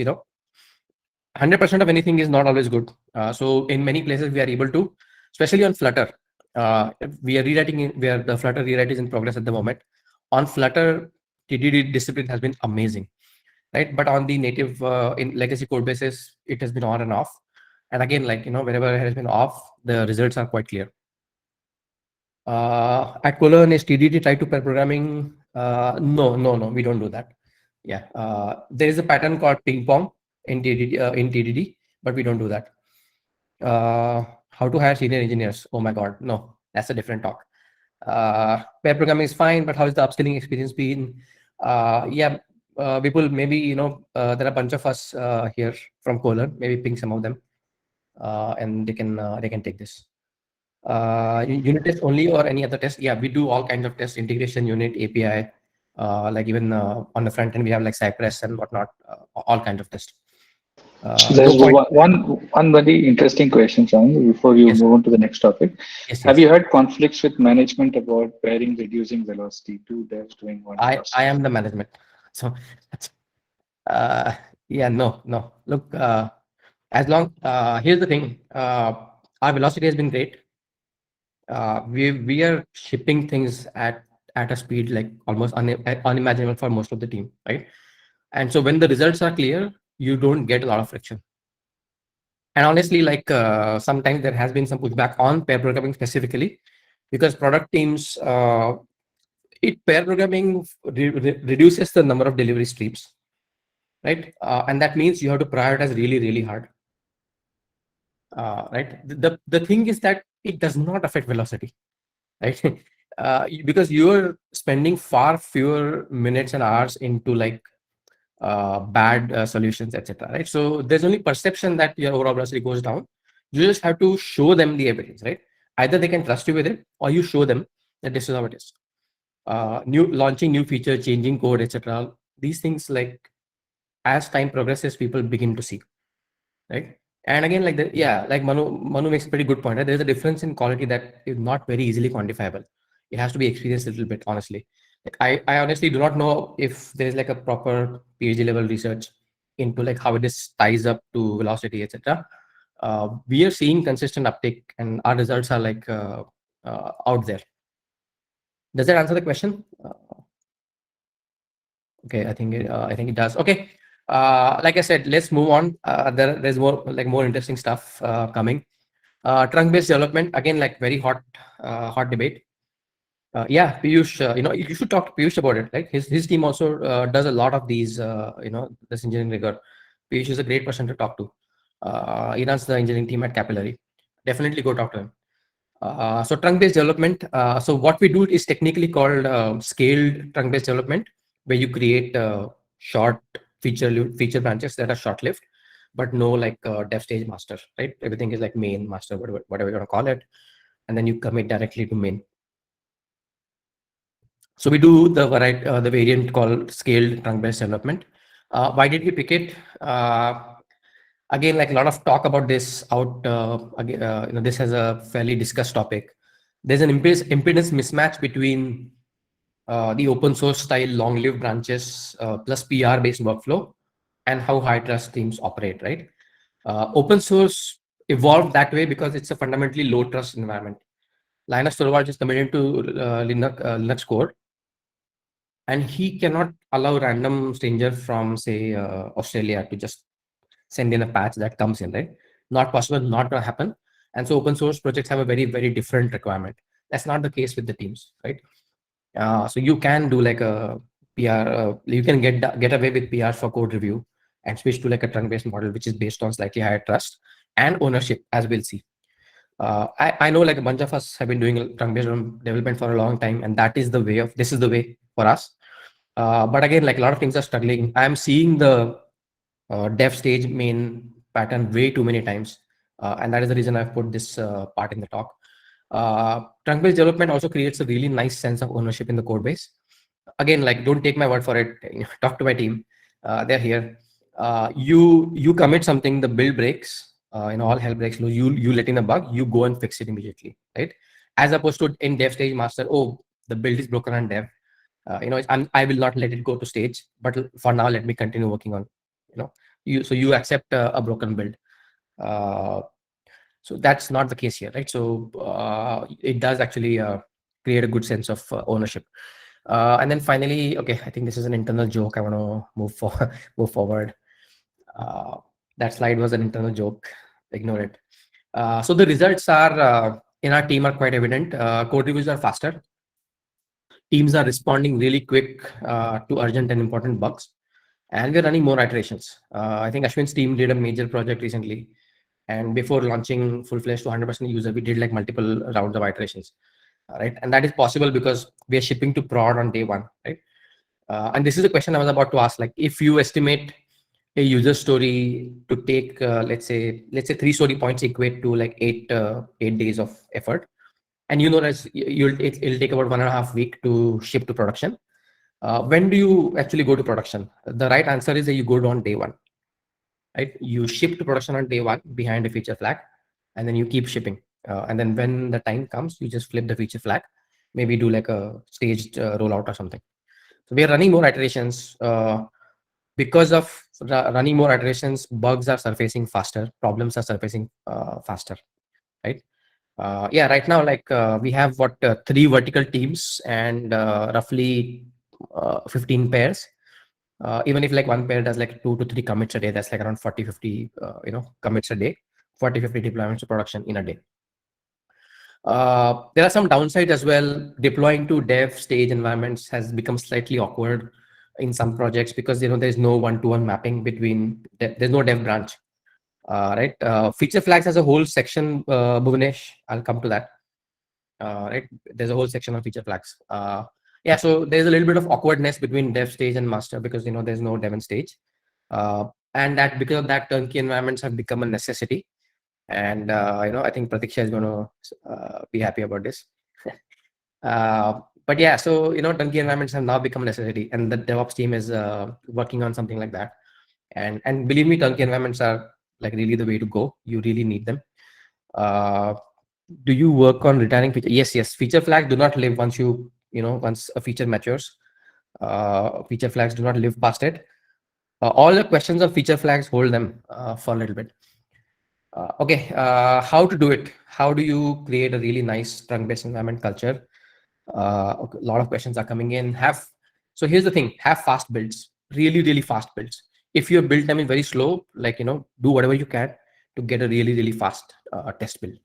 100% of anything is not always good. So in many places we are able to, especially on Flutter. We are rewriting where the Flutter rewrite is in progress at the moment. On Flutter, TDD discipline has been amazing, right? But on the native in legacy code bases, it has been on and off. And again, like wherever it has been off, the results are quite clear. At CoLearn, is TDD tied to pair programming? No, we don't do that. Yeah. There is a pattern called ping pong in TDD, but we don't do that. How to hire senior engineers? Oh my God, no, that's a different talk. Pair programming is fine, but how is the upskilling experience been? Yeah, people, maybe, there are a bunch of us here from CoLearn. Maybe ping some of them, and they can take this. Unit test only or any other test? Yeah, we do all kinds of tests: integration unit, API, like even on the front end we have like Cypress and whatnot, all kinds of tests. There's No point. one very interesting question, Swanand, before you Yes, move on to the next topic. yes, Have yes. you had conflicts with management about pairing reducing velocity, two devs doing one I task? am the management, so uh, yeah, no. Look, as long here's the thing, our velocity has been great. We are shipping things at a speed like almost unimaginable for most of the team, right? And so when the results are clear, you don't get a lot of friction. And honestly, like sometimes there has been some pushback on pair programming specifically, because product teams, pair programming reduces the number of delivery streams, right? And that means you have to prioritize really, really hard, right? The thing is that it does not affect velocity, right? Because you're spending far fewer minutes and hours into like bad solutions, etc. Right? So there's only perception that your overall velocity goes down. You just have to show them the evidence, right? Either they can trust you with it, or you show them that this is how it is. New launching new feature, changing code, etc. These things, like as time progresses, people begin to see, right? And again, like yeah, like Manu makes a pretty good point. Right? There's a difference in quality that is not very easily quantifiable. It has to be experienced a little bit, honestly. Like I honestly do not know if there's like a proper PhD level research into like how this ties up to velocity, etc. We are seeing consistent uptick, and our results are like out there. Does that answer the question? Okay, I think it does. Okay, like I said, let's move on. There's more interesting stuff coming. Trunk-based development, again, like very hot debate. Yeah, Piyush, you should talk to Piyush about it, right? His team also does a lot of these, this engineering rigor. Piyush is a great person to talk to. He runs the engineering team at Capillary. Definitely go talk to him. So trunk-based development. So what we do is technically called scaled trunk-based development, where you create short feature branches that are short-lived, but no like dev stage master, right? Everything is like main, master, whatever you want to call it, and then you commit directly to main. So we do the variant called scaled trunk-based development. Why did we pick it? Again, like a lot of talk about this out. Again, this has a fairly discussed topic. There's an impedance mismatch between the open source style long-lived branches plus PR-based workflow and how high trust teams operate. Right? Open source evolved that way because it's a fundamentally low trust environment. Linus Torvalds is committed to Linux core, and he cannot allow random stranger from say Australia to just send in a patch that comes in, right? Not possible, not going to happen. And so open source projects have a very, very different requirement. That's not the case with the teams, right? So you can do like a PR, you can get away with PR for code review and switch to like a trunk-based model, which is based on slightly higher trust and ownership, as we'll see. I know like a bunch of us have been doing trunk-based development for a long time, and this is the way for us. But again, like a lot of things are struggling. I'm seeing the dev stage main pattern way too many times, and that is the reason I've put this part in the talk. Trunk-based development also creates a really nice sense of ownership in the code base. Again, like don't take my word for it. Talk to my team. They're here. You commit something, the build breaks. All hell breaks loose. You let in a bug, you go and fix it immediately, right? As opposed to in dev stage master, oh, the build is broken on dev. I will not let it go to stage, but for now, let me continue working on, you accept a broken build. So that's not the case here, right? So it does actually create a good sense of ownership. And then finally, okay, I think this is an internal joke. I want to move forward. That slide was an internal joke. Ignore it. So the results are in our team are quite evident. Code reviews are faster. Teams are responding really quick to urgent and important bugs. and we're running more iterations. I think Ashwin's team did a major project recently, and before launching full-fledged to 100% user, we did like multiple rounds of iterations, right? And that is possible because we are shipping to prod on day one, right? And this is a question I was about to ask. Like, if you estimate a user story to take, let's say 3 story points equate to like 8 days of effort, and you know that it'll take about 1.5 weeks to ship to production. When do you actually go to production? The right answer is that you go on day one, right? You ship to production on day one behind a feature flag, and then you keep shipping. And then when the time comes, you just flip the feature flag, maybe do like a staged rollout or something. So we are running more iterations. Because of running more iterations, bugs are surfacing faster, problems are surfacing faster, right? Yeah, right now, like we have 3 vertical teams and roughly 15 pairs. Even if like one pair does like 2 to 3 commits a day, that's like around 40-50 commits a day, 40-50 deployments to production in a day. There are some downsides as well. Deploying to dev stage environments has become slightly awkward in some projects because there's no one-to-one mapping between there's no dev branch, right? Feature flags has a whole section, Bhuvanesh, I'll come to that. Right, there's a whole section on feature flags. Yeah, so there's a little bit of awkwardness between dev stage and master because there's no dev stage, and that because of that, turnkey environments have become a necessity. And I think Pratiksha is going to be happy about this. But yeah, so turnkey environments have now become a necessity, and the DevOps team is working on something like that. And believe me, turnkey environments are like really the way to go. You really need them. Do you work on retiring feature? Yes. Feature flags do not live once once a feature matures. Feature flags do not live past it. All the questions of feature flags, hold them for a little bit. Okay, how to do it? How do you create a really nice trunk-based environment culture? A lot of questions are coming in. So here's the thing: have fast builds, really fast builds. If your build time is very slow, like do whatever you can to get a really fast test build,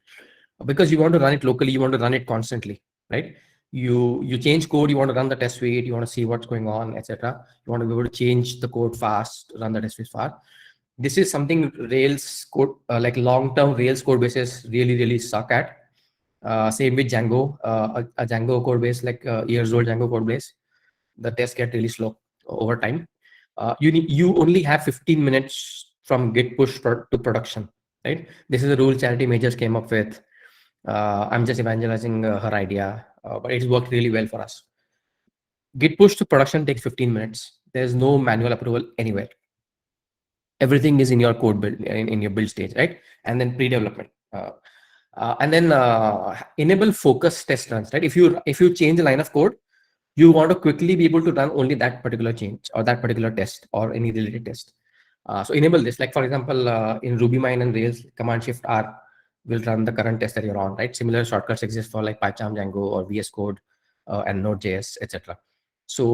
because you want to run it locally, you want to run it constantly, right? You change code, you want to run the test suite, you want to see what's going on, etc. You want to be able to change the code fast, run the test suite fast. This is something Rails code, like long-term Rails code bases really suck at. Same with Django, a Django code base, like years old Django code base, the tests get really slow over time. You only have 15 minutes from git push to production, right? This is a rule Charity Majors came up with. I'm just evangelizing her idea, but it's worked really well for us. Git push to production takes 15 minutes. There's no manual approval anywhere. Everything is in your code build, in your build stage, right? And then pre-development. And then enable focus test runs, right? If you change a line of code, you want to quickly be able to run only that particular change or that particular test or any related test. So enable this, like for example, in RubyMine and Rails, Command Shift R will run the current test that you're on, right? Similar shortcuts exist for like PyCharm, Django, or VS Code and Node.js, etc. So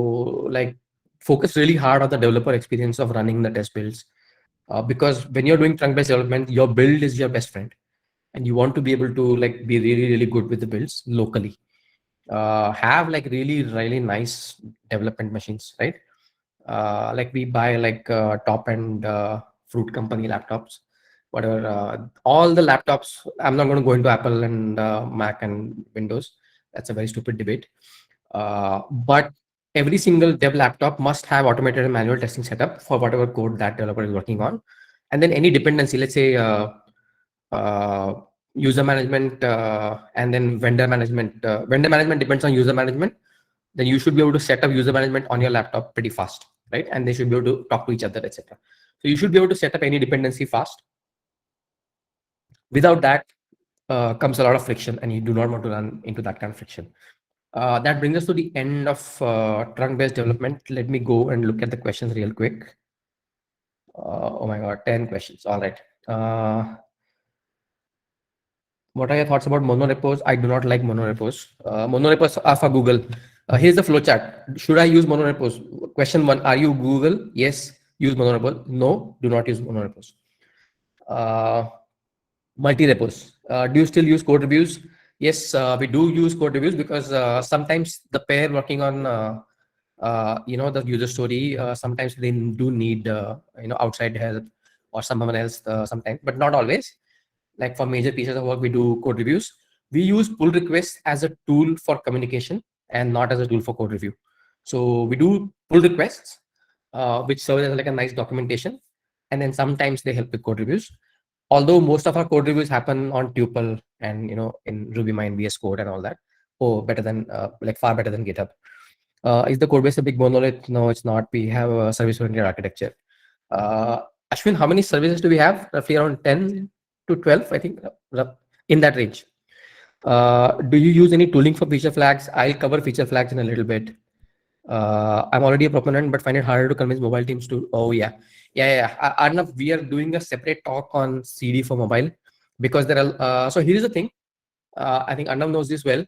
like focus really hard on the developer experience of running the test builds, because when you're doing trunk-based development, your build is your best friend, and you want to be able to like be really good with the builds locally. Have like really nice development machines, right? Like we buy like top end fruit company laptops, whatever. All the laptops, I'm not going to go into Apple and Mac and Windows. That's a very stupid debate. But every single dev laptop must have automated and manual testing setup for whatever code that developer is working on. And then any dependency, let's say user management and then vendor management. Vendor management depends on user management. Then you should be able to set up user management on your laptop pretty fast, right? And they should be able to talk to each other, etc. So you should be able to set up any dependency fast. Without that comes a lot of friction, and you do not want to run into that kind of friction. That brings us to the end of trunk-based development. Let me go and look at the questions real quick. Oh my God, 10 questions. All right. What are your thoughts about monorepos? I do not like monorepos. Monorepos are for Google. Here's the flowchart. Should I use monorepos? Question 1, are you Google? Yes, use monorepos. No, do not use monorepos. Multi-repos. Do you still use code reviews? Yes, we do use code reviews because sometimes the pair working on the user story, sometimes they do need, outside help or someone else sometimes, but not always. Like for major pieces of work, we do code reviews. We use pull requests as a tool for communication and not as a tool for code review. So we do pull requests, which serve as like a nice documentation, and then sometimes they help with code reviews. Although most of our code reviews happen on tuple and in RubyMine, VS Code and all that. Oh, better than far better than GitHub. Is the code base a big monolith? No, it's not. We have a service-oriented architecture. Ashwin, how many services do we have? Roughly around 10 to 12, I think, in that range. Do you use any tooling for feature flags? I'll cover feature flags in a little bit. I'm already a proponent, but find it harder to convince mobile teams to. Oh yeah. Arnav, we are doing a separate talk on CD for mobile because there are. So here's the thing. I think Arnav knows this well.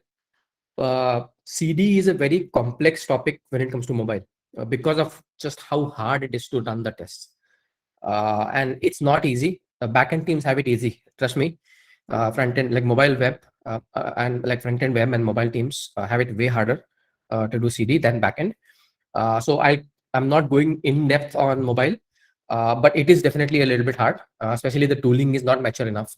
CD is a very complex topic when it comes to mobile because of just how hard it is to run the tests. And it's not easy. Backend teams have it easy. Trust me. Front end, like mobile web and like front end web and mobile teams have it way harder to do CD than backend. So I'm not going in depth on mobile, but it is definitely a little bit hard, especially the tooling is not mature enough.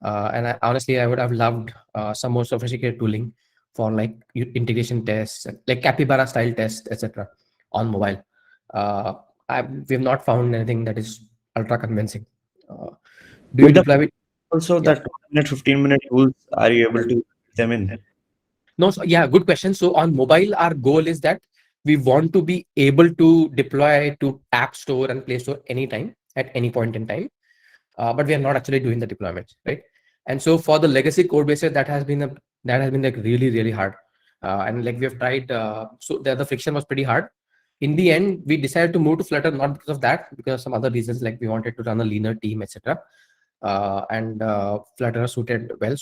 And honestly, I would have loved some more sophisticated tooling for like integration tests, like capybara style tests, etc. on mobile. We've not found anything that is ultra convincing. Do you With the deploy it? also Yeah. that 2 minute, 15-minute tools, are you able to put them in? No, so, yeah, good question. So on mobile, our goal is that we want to be able to deploy to App Store and Play Store anytime at any point in time. But we are not actually doing the deployments, right? And so for the legacy code bases, that has been like really, really hard. And like we have tried, so the friction was pretty hard. In the end, we decided to move to Flutter, not because of that, because of some other reasons, like we wanted to run a leaner team, etc. And Flutter suited well.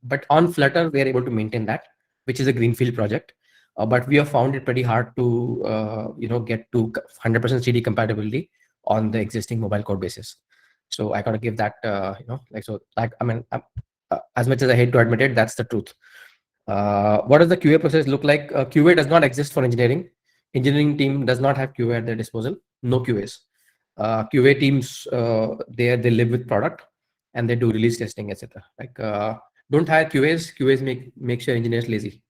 But on Flutter, we are able to maintain that, which is a greenfield project. But we have found it pretty hard to, get to 100% CD compatibility on the existing mobile code bases. So I got to give that, as much as I hate to admit it, that's the truth. What does the QA process look like? QA does not exist for engineering. Engineering team does not have QA at their disposal. No QAs. QA teams, they live with product and they do release testing, etc. Like don't hire QAs. QAs make sure engineers lazy.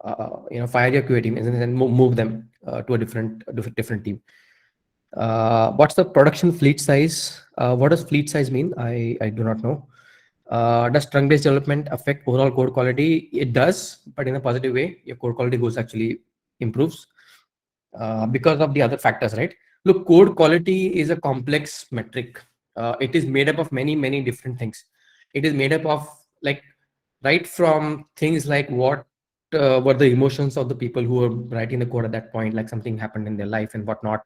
Fire your QA team and then move them to a different team. What's the production fleet size? What does fleet size mean? I do not know. Does trunk-based development affect overall code quality? It does, but in a positive way. Your code quality actually improves because of the other factors, right? Look, code quality is a complex metric. It is made up of many, many different things. It is made up of like right from things like what were the emotions of the people who were writing the code at that point, like something happened in their life and whatnot,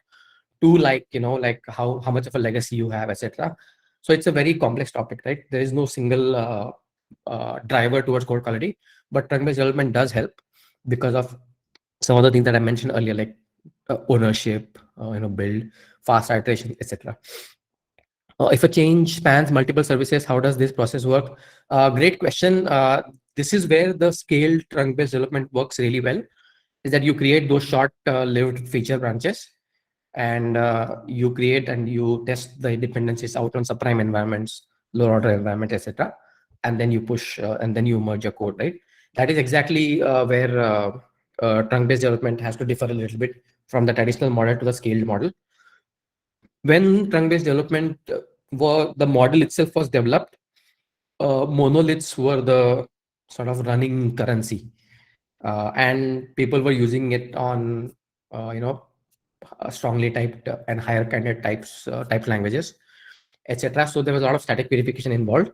to like how much of a legacy you have, etc. So it's a very complex topic, right? There is no single driver towards code quality, but trunk-based development does help because of some of the things that I mentioned earlier, like ownership, build, fast iteration, etc. If a change spans multiple services, how does this process work? Great question. This is where the scaled trunk-based development works really well, is that you create those short-lived feature branches, and you create and you test the dependencies out on subprime environments, lower order environment, etc. And then you push and then you merge your code, right? That is exactly where trunk-based development has to differ a little bit from the traditional model to the scaled model. When trunk-based development the model itself was developed, monoliths were the sort of running currency, and people were using it on strongly typed and higher candidate typed languages, etc. So there was a lot of static verification involved.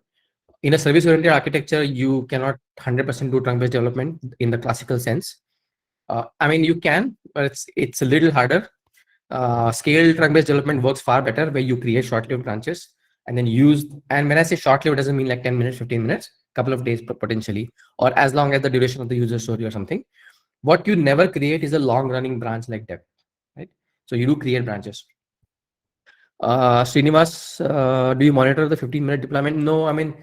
In a service-oriented architecture, you cannot 100% do trunk-based development in the classical sense. I mean, you can, but it's a little harder. Scaled trunk-based development works far better, where you create short-lived branches and then use. And when I say short-lived, it doesn't mean like 10 minutes, 15 minutes, couple of days potentially, or as long as the duration of the user story or something. What you never create is a long-running branch like dev, right? So you do create branches. Srinivas, do you monitor the 15-minute deployment? No, I mean,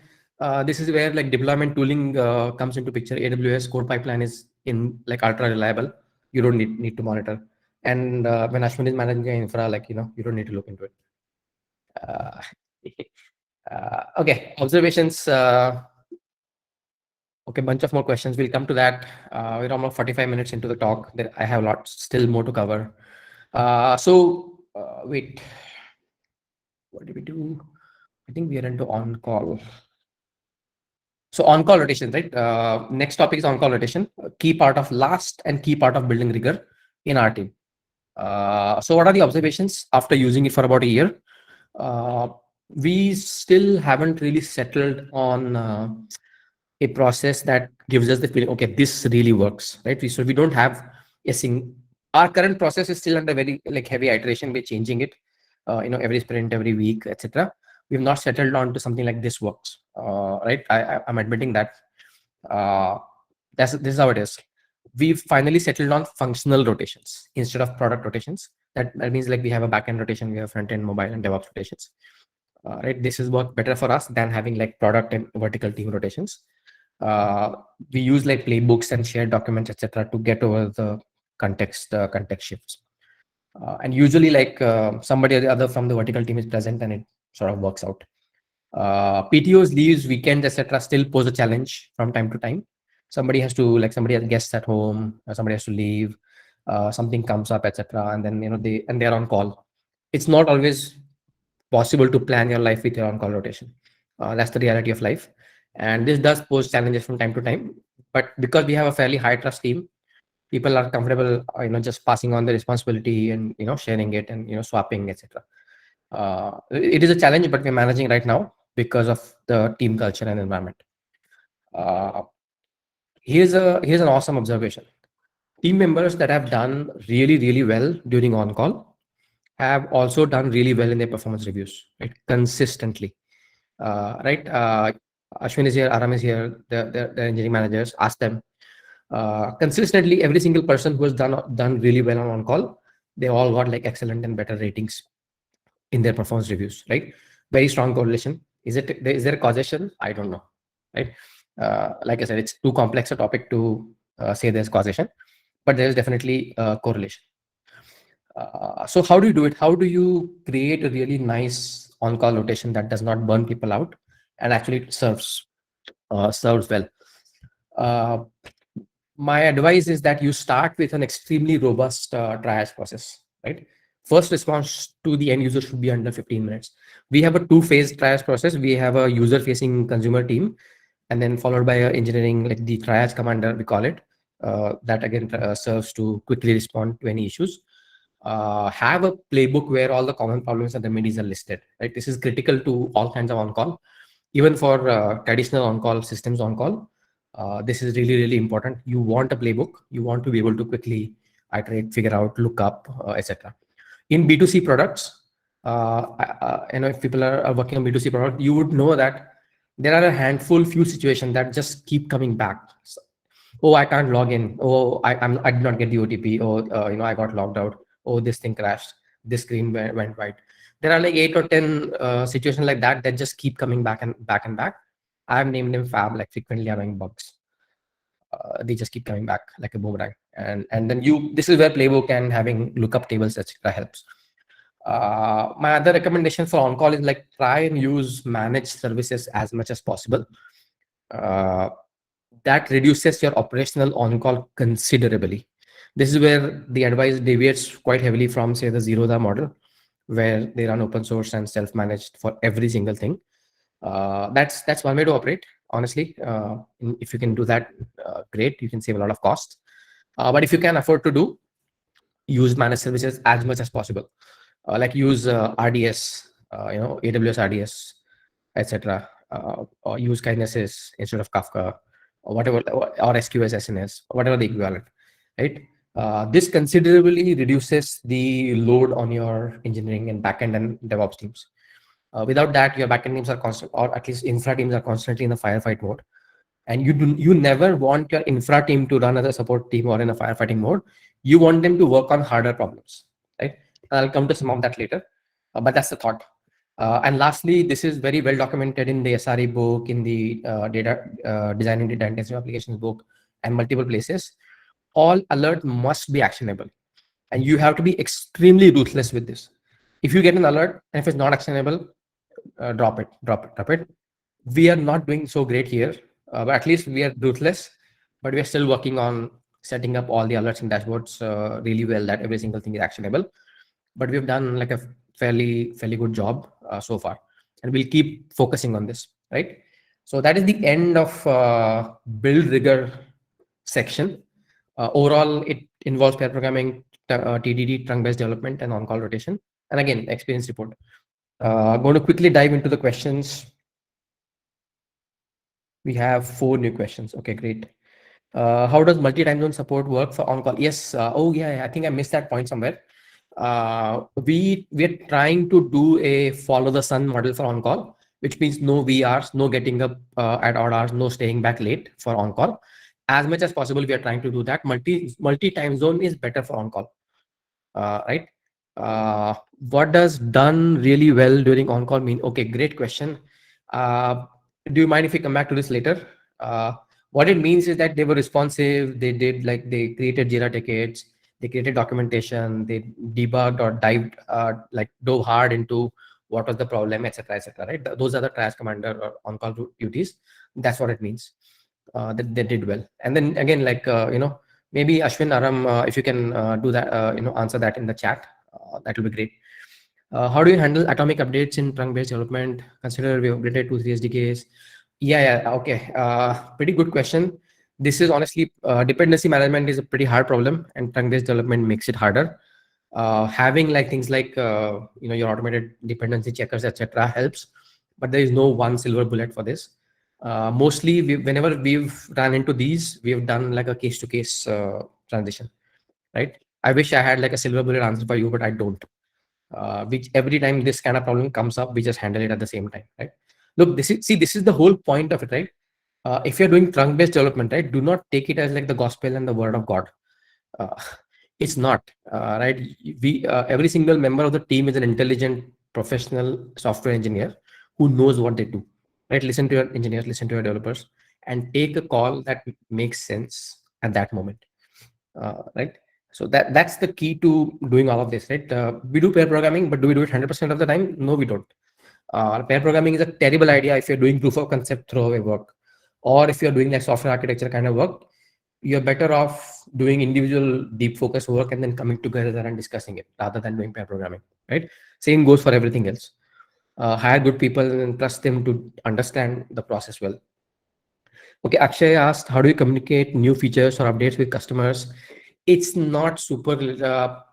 this is where like deployment tooling comes into picture. AWS code pipeline is in like ultra reliable. you don't need to monitor. And when Ashwin is managing your infra, like, you don't need to look into it. Okay, observations. Okay, bunch of more questions. We'll come to that. We're almost 45 minutes into the talk. I have a lot still more to cover. Wait, what did we do? I think we are into on-call. So on-call rotation, right? Next topic is on-call rotation. Key part of building rigor in our team. So what are the observations after using it for about a year? We still haven't really settled on a process that gives us the feeling, okay, this really works, right? So we don't have our current process is still under very heavy iteration. We're changing it, every sprint, every week, etc. We've not settled on to something like this works, right? I'm admitting that. This is how it is. We've finally settled on functional rotations instead of product rotations. That means we have a backend rotation, we have front-end, mobile, and DevOps rotations. Right, this is work better for us than having product and vertical team rotations. We use playbooks and shared documents, etc., to get over the context shifts. And usually somebody or the other from the vertical team is present, and it sort of works out. PTOs, leaves, weekends, etc., still pose a challenge from time to time. Somebody has guests at home, or somebody has to leave, something comes up, etc., and then they're on call. It's not always possible to plan your life with your on-call rotation. That's the reality of life, and this does pose challenges from time to time. But because we have a fairly high trust team, people are comfortable, just passing on the responsibility and sharing it and swapping, etc. It is a challenge, but we're managing right now because of the team culture and environment. Here's an awesome observation. Team members that have done really, really well during on-call have also done really well in their performance reviews, right? Consistently. Right? Ashwin is here, Aram is here, the engineering managers. Ask them. Consistently, every single person who has done really well on call, they all got excellent and better ratings in their performance reviews, right? Very strong correlation. Is there a causation? I don't know, right? Like I said, it's too complex a topic to say there's causation, but there is definitely a correlation. So how do you do it? How do you create a really nice on-call rotation that does not burn people out and actually serves well? My advice is that you start with an extremely robust triage process, right? First response to the end user should be under 15 minutes. We have a two-phase triage process. We have a user-facing consumer team, and then followed by engineering, the triage commander, we call it. That again serves to quickly respond to any issues. Have a playbook where all the common problems and remedies are listed, right? This is critical to all kinds of on-call, even for traditional on-call systems on-call. This is really, really important. You want a playbook. You want to be able to quickly iterate, figure out, look up, etc. In B2C products, if people are working on B2C product, you would know that there are a few situations that just keep coming back. So, oh, I can't log in. Oh, I did not get the OTP. Oh, I got logged out. Oh, this thing crashed. This screen went white. There are 8 or 10 situations like that just keep coming back and back and back. I've named them FAB, frequently annoying bugs. They just keep coming back like a boomerang. And then this is where playbook and having lookup tables, etc. helps. My other recommendation for on-call is try and use managed services as much as possible. That reduces your operational on-call considerably. This is where the advice deviates quite heavily from, say, the Zero-Da model, where they run open source and self-managed for every single thing. That's one way to operate, honestly. If you can do that, great. You can save a lot of cost. But if you can afford to use managed services as much as possible. Use RDS, AWS RDS, etc. Or use Kinesis instead of Kafka, or whatever, or SQS SNS, or whatever the equivalent, right? This considerably reduces the load on your engineering and backend and DevOps teams. Without that, your backend teams are constant, or at least infra teams are constantly in the firefight mode. And you never want your infra team to run as a support team or in a firefighting mode. You want them to work on harder problems, right? I'll come to some of that later, but that's the thought. And lastly, this is very well documented in the SRE book, in the designing data intensive applications book, and multiple places. all alert must be actionable, and you have to be extremely ruthless with this. If you get an alert and if it's not actionable, drop it, drop it, drop it. We are not doing so great here, but at least we are ruthless. But we are still working on setting up all the alerts and dashboards really well, that every single thing is actionable. But we've done like a fairly good job so far, and we'll keep focusing on this, right? So that is the end of build rigor section. Overall, it involves pair programming, TDD, trunk-based development, and on-call rotation. And again, experience report. I'm going to quickly dive into the questions. We have 4 new questions. Okay, great. How does multi-time zone support work for on-call? Yes. Oh, yeah. I think I missed that point somewhere. We're trying to do a follow the sun model for on-call, which means no VRs, no getting up at odd hours, no staying back late for on-call. As much as possible, we are trying to do that. Multi-time zone is better for on-call, right? What does done really well during on-call mean? Okay, great question. Do you mind if we come back to this later? What it means is that they were responsive. They did they created Jira tickets, they created documentation, they debugged or dove hard into what was the problem, etc., etc. Right? Those are the triage commander or on-call duties. That's what it means. That they did well. And then again, maybe Ashwin, Aram, if you can do that, answer that in the chat, that will be great. How do you handle atomic updates in trunk-based development? Consider we upgraded to 3 SDKs. Yeah, okay. Pretty good question. This is honestly, dependency management is a pretty hard problem, and trunk-based development makes it harder. Having things like your automated dependency checkers, etc., helps, but there is no one silver bullet for this. Mostly, whenever we've run into these, we've done like a case-to-case transition, right? I wish I had like a silver bullet answer for you, but I don't. Which every time this kind of problem comes up, we just handle it at the same time, right? Look, this is the whole point of it, right? If you're doing trunk-based development, right, do not take it as like the gospel and the word of God. It's not, right? Every single member of the team is an intelligent, professional software engineer who knows what they do, right? Listen to your engineers, listen to your developers, and take a call that makes sense at that moment, right? So that's the key to doing all of this, right? We do pair programming, but do we do it 100% of the time? No, we don't. Pair programming is a terrible idea if you're doing proof of concept throwaway work, or if you're doing like software architecture kind of work. You're better off doing individual deep focus work and then coming together and discussing it rather than doing pair programming, right? Same goes for everything else. Hire good people and trust them to understand the process well. Okay, Akshay asked, how do you communicate new features or updates with customers? It's not super,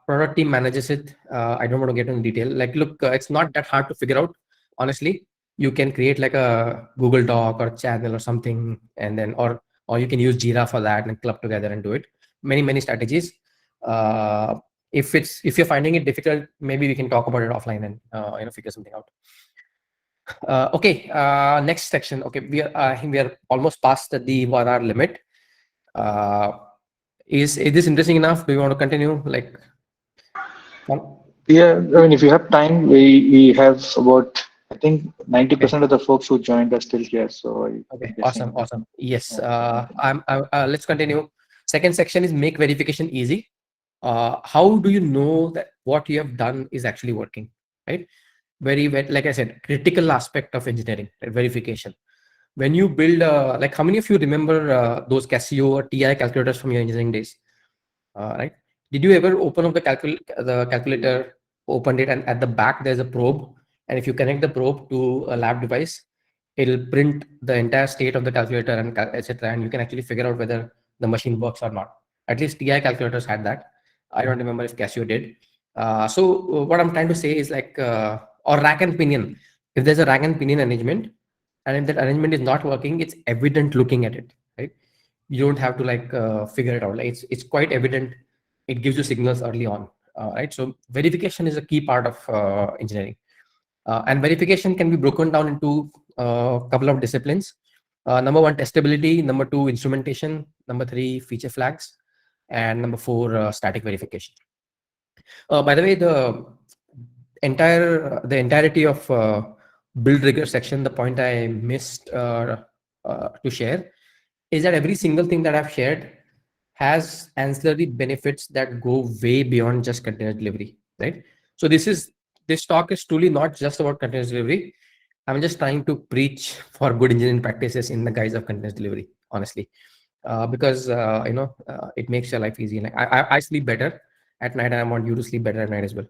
product team manages it. I don't want to get into detail. Like, look, it's not that hard to figure out, honestly. You can create like a Google Doc or channel or something, and then, or you can use Jira for that and club together and do it. Many strategies. If you're finding it difficult, maybe we can talk about it offline and figure something out. Okay, next section. Okay, we are almost past the 1 hour limit. Is this interesting enough? Do you want to continue? Yeah, I mean, if you have time, we have about, I think 90% of the folks who joined are still here. So Okay, guessing, awesome. Yes, let's continue. Second section is make verification easy. How do you know that what you have done is actually working, right? Very, like I said, critical aspect of engineering, right? Verification. When you build, like how many of you remember those Casio or TI calculators from your engineering days, right? Did you ever open up the calculator, opened it, and at the back there's a probe, and if you connect the probe to a lab device, it'll print the entire state of the calculator and etc., and you can actually figure out whether the machine works or not. At least TI calculators had that. I don't remember if Casio did. So what I'm trying to say is or rack and pinion. If there's a rack and pinion arrangement, and if that arrangement is not working, it's evident looking at it, right? You don't have to figure it out. Like it's quite evident. It gives you signals early on, right? So verification is a key part of engineering, and verification can be broken down into a couple of disciplines. Number 1, testability. Number 2, instrumentation. Number 3, feature flags, and number 4, static verification. By the way, the entirety of build rigor section, the point I missed to share is that every single thing that I've shared has ancillary benefits that go way beyond just continuous delivery, right? So this talk is truly not just about continuous delivery. I'm just trying to preach for good engineering practices in the guise of continuous delivery, honestly, because it makes your life easy. Like I sleep better at night, and I want you to sleep better at night as well.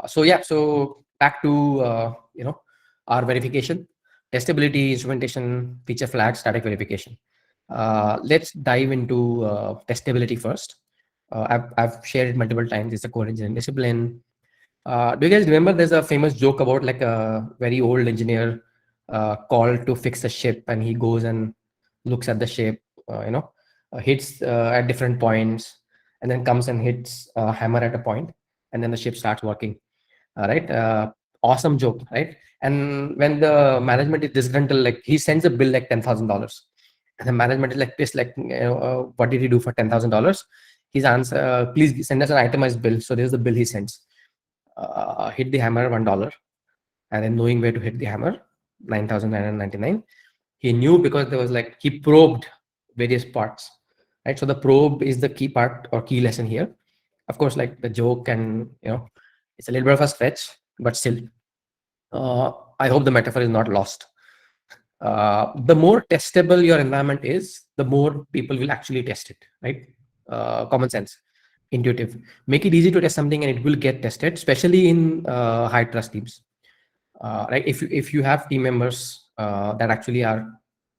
So back to our verification, testability, instrumentation, feature flag, static verification. Let's dive into testability first. I've shared it multiple times. It's a core engineering discipline. Do you guys remember there's a famous joke about like a very old engineer called to fix a ship, and he goes and looks at the ship, hits at different points, and then comes and hits a hammer at a point, and then the ship starts working. Right? Awesome joke, right? And when the management is disgruntled, like he sends a bill like $10,000, and the management is like pissed, like, what did he do for $10,000? His answer, please send us an itemized bill. So there's the bill he sends. Hit the hammer $1, and then knowing where to hit the hammer, 9,999. He knew because there was like he probed various parts, right? So the probe is the key part or key lesson here. Of course, like the joke, and it's a little bit of a stretch, but still, I hope the metaphor is not lost. The more testable your environment is, the more people will actually test it, right? Common sense, intuitive. Make it easy to test something, and it will get tested, especially in high trust teams. Right? If you have team members that actually are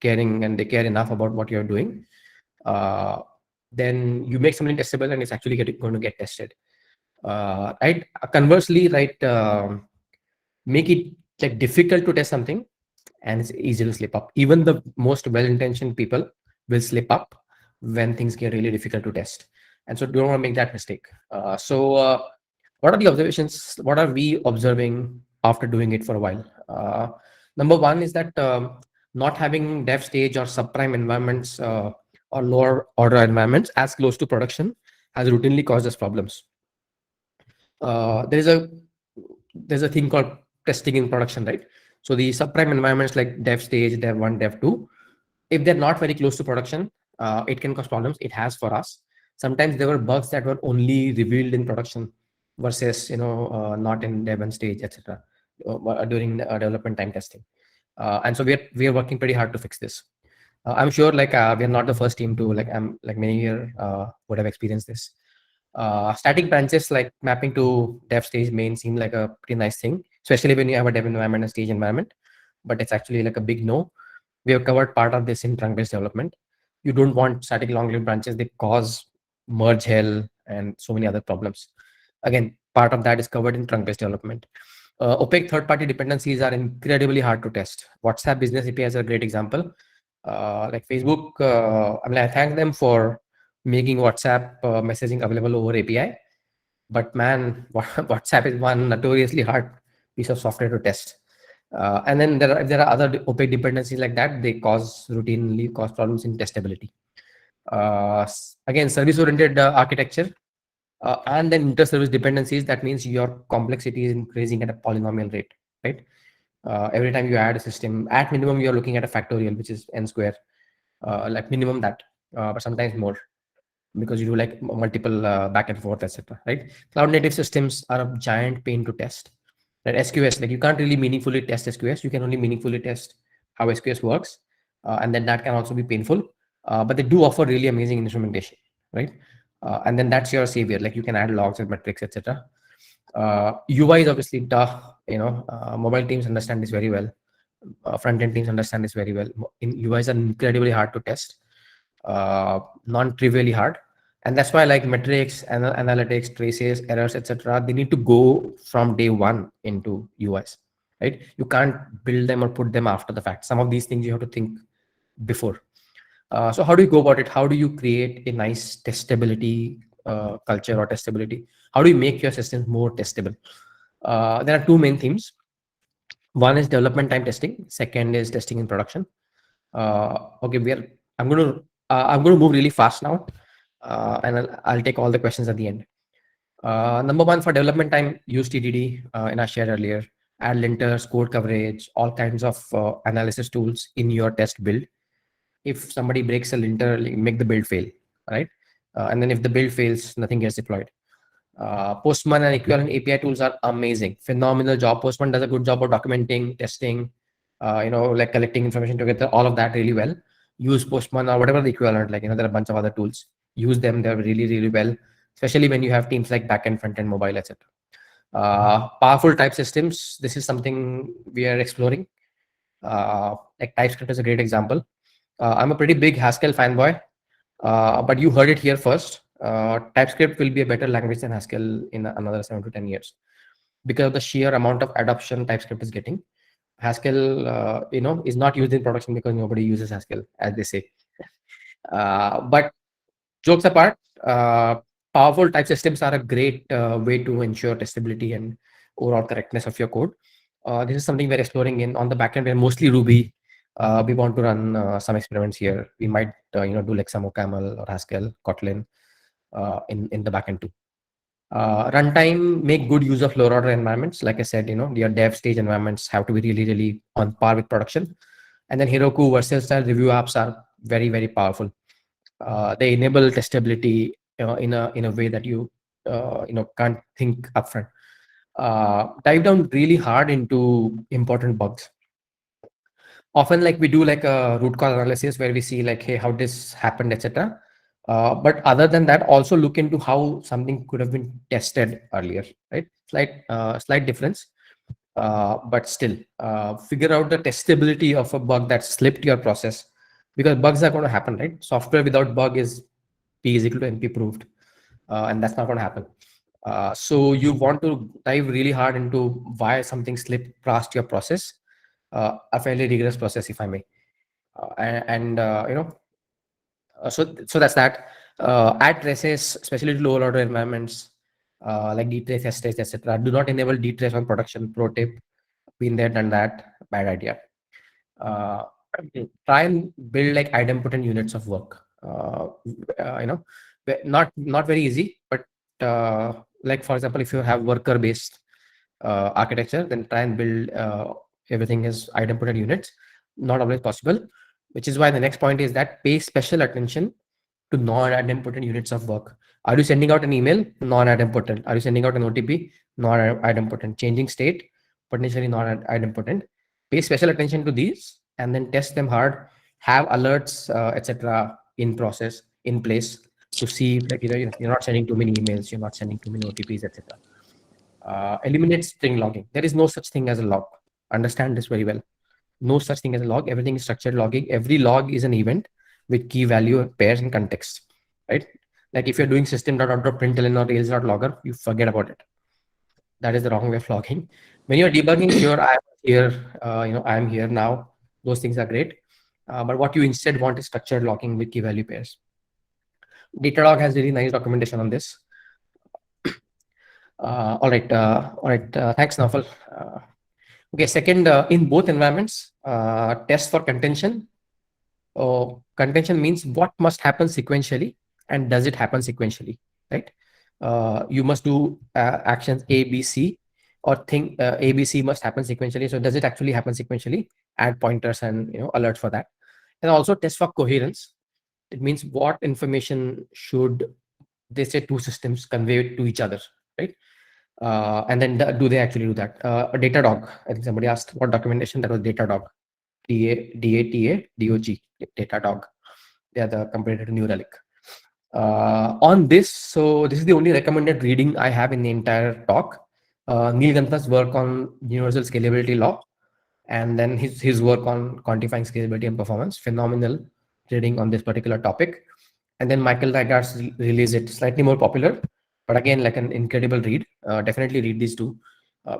caring and they care enough about what you're doing, then you make something testable, and it's actually going to get tested. Right? Conversely, right, make it like difficult to test something, and it's easy to slip up. Even the most well-intentioned people will slip up when things get really difficult to test, and so don't want to make that mistake. What are the observations? What are we observing after doing it for a while? Number one is that not having dev stage or subprime environments or lower order environments as close to production has routinely caused us problems. There's a thing called testing in production, right? So the subprime environments like dev stage, dev 1, dev 2, if they're not very close to production, it can cause problems. It has for us. Sometimes there were bugs that were only revealed in production versus not in dev and stage, etc. During development time testing. And so we are working pretty hard to fix this. I'm sure like we are not the first team to like many here would have experienced this. Static branches like mapping to dev stage main seem like a pretty nice thing, especially when you have a dev environment and stage environment, but it's actually like a big no. We have covered part of this in trunk-based development. You don't want static long-lived branches. They cause merge hell and so many other problems. Again, part of that is covered in trunk-based development. Opaque third-party dependencies are incredibly hard to test. WhatsApp Business API is a great example. Like Facebook, I thank them for making WhatsApp messaging available over API. But man, WhatsApp is one notoriously hard piece of software to test. And then there are other opaque dependencies like that. They routinely cause problems in testability. Again, service-oriented architecture and then inter-service dependencies. That means your complexity is increasing at a polynomial rate, right? Every time you add a system, at minimum, you're looking at a factorial, which is n square, like minimum that, but sometimes more, because you do like multiple back and forth, etc. Right? Cloud native systems are a giant pain to test. Right? SQS, like you can't really meaningfully test SQS. You can only meaningfully test how SQS works, and then that can also be painful. But they do offer really amazing instrumentation, right? And then that's your savior. Like you can add logs and metrics, etc. UI is obviously tough. Mobile teams understand this very well. Front-end teams understand this very well. UIs are incredibly hard to test, non-trivially hard, and that's why like metrics, analytics, traces, errors, etc. They need to go from day one into UIs, right? You can't build them or put them after the fact. Some of these things you have to think before. So how do you go about it? How do you create a nice testability culture or testability? How do you make your systems more testable? There are two main themes. One is development time testing. Second is testing in production. Okay, I'm going to move really fast now, and I'll take all the questions at the end. Number one, for development time, use TDD, and I shared earlier. Add linters, code coverage, all kinds of analysis tools in your test build. If somebody breaks a linter, make the build fail. right? And then if the build fails, nothing gets deployed. Postman and equivalent API tools are amazing, phenomenal job. Postman does a good job of documenting, testing, like collecting information together, all of that really well. Use Postman or whatever the equivalent, like, there are a bunch of other tools. Use them, they're really, really well, especially when you have teams like backend, frontend, mobile, etc. Powerful type systems. This is something we are exploring. Like TypeScript is a great example. I'm a pretty big Haskell fanboy, but you heard it here first. TypeScript will be a better language than Haskell in another 7 to 10 years because of the sheer amount of adoption TypeScript is getting. Haskell, is not used in production because nobody uses Haskell, as they say. But jokes apart, powerful type systems are a great way to ensure testability and overall correctness of your code. This is something we're exploring on the backend. We're mostly Ruby. We want to run some experiments here. We might, do like some OCaml or Haskell, Kotlin in the backend too. Runtime, make good use of lower order environments. Like I said, your dev stage environments have to be really, really on par with production. And then Heroku Vercel style review apps are very, very powerful. They enable testability in a way that you can't think upfront. Dive down really hard into important bugs. Often, like, we do like a root cause analysis where we see like, hey, how this happened, etc. But other than that, also look into how something could have been tested earlier, right? Slight difference, but still figure out the testability of a bug that slipped your process, because bugs are going to happen, right? Software without bug is P is equal to NP proved, and that's not going to happen. So you want to dive really hard into why something slipped past your process, a fairly rigorous process, if I may. So that's that. Add traces, especially to lower order environments, like dtrace, strace, etc. Do not enable dtrace on production. Pro tip: been there, done that. Bad idea. Try and build like idempotent units of work. Not very easy, but like, for example, if you have worker based architecture, then try and build everything as idempotent units. Not always possible, which is why the next point is that pay special attention to non-idempotent units of work. Are you sending out an email? Non-idempotent. Are you sending out an OTP? Non-idempotent. Changing state? Potentially non-idempotent. Pay special attention to these and then test them hard. Have alerts, etc. in place to see, like, you're not sending too many emails, you're not sending too many OTPs, etc. Eliminate string logging. There is no such thing as a log. Understand this very well. No such thing as a log. Everything is structured logging. Every log is an event with key value, pairs, and context, right? Like if you're doing system.out.println or rails.logger, you forget about it. That is the wrong way of logging. When you're debugging, sure, I'm here, I'm here now. Those things are great. But what you instead want is structured logging with key value pairs. Datadog has really nice documentation on this. All right. Thanks, Naufal. Okay, second, in both environments, test for contention. Contention means what must happen sequentially and does it happen sequentially, right? You must do actions A, B, C, or think A, B, C must happen sequentially. So does it actually happen sequentially? Add pointers and alerts for that. And also test for coherence. It means what information should, they say, two systems convey to each other, right? And then do they actually do that? Datadog. I think somebody asked what documentation. That was Datadog. DATADOG. Datadog. They are the competitor to New Relic. On this, so this is the only recommended reading I have in the entire talk. Neil Gantha's work on universal scalability law, and then his work on quantifying scalability and performance. Phenomenal reading on this particular topic. And then Michael Reigart's release, it slightly more popular, but again, like an incredible read. Definitely read these two.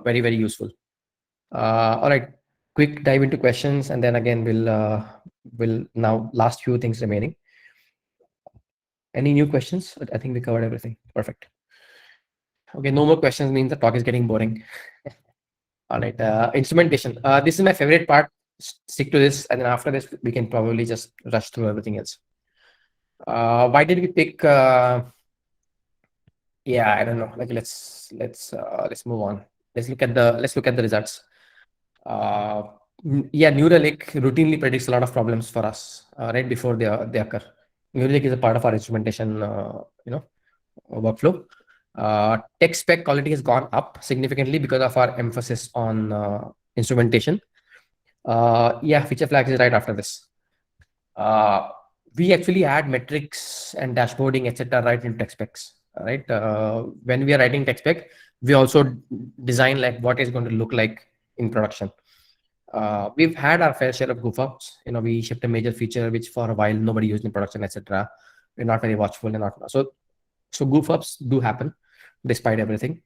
Very, very useful. All right, quick dive into questions, and then again we'll now last few things remaining. Any new questions? I think we covered everything. Perfect. Okay, no more questions means the talk is getting boring. All right, instrumentation. This is my favorite part. Stick to this, and then after this, we can probably just rush through everything else. Why did we pick? Yeah, I don't know. Like let's move on. Let's look at the results. Yeah, New Relic routinely predicts a lot of problems for us right before they occur. New Relic is a part of our instrumentation, workflow. Tech spec quality has gone up significantly because of our emphasis on instrumentation. Yeah, feature flags is right after this. We actually add metrics and dashboarding, etc., right in tech specs. Right. When we are writing tech spec, we also design like what is going to look like in production. We've had our fair share of goof ups. We shipped a major feature which for a while nobody used in production, etc. We're not very watchful and not so goof ups do happen despite everything.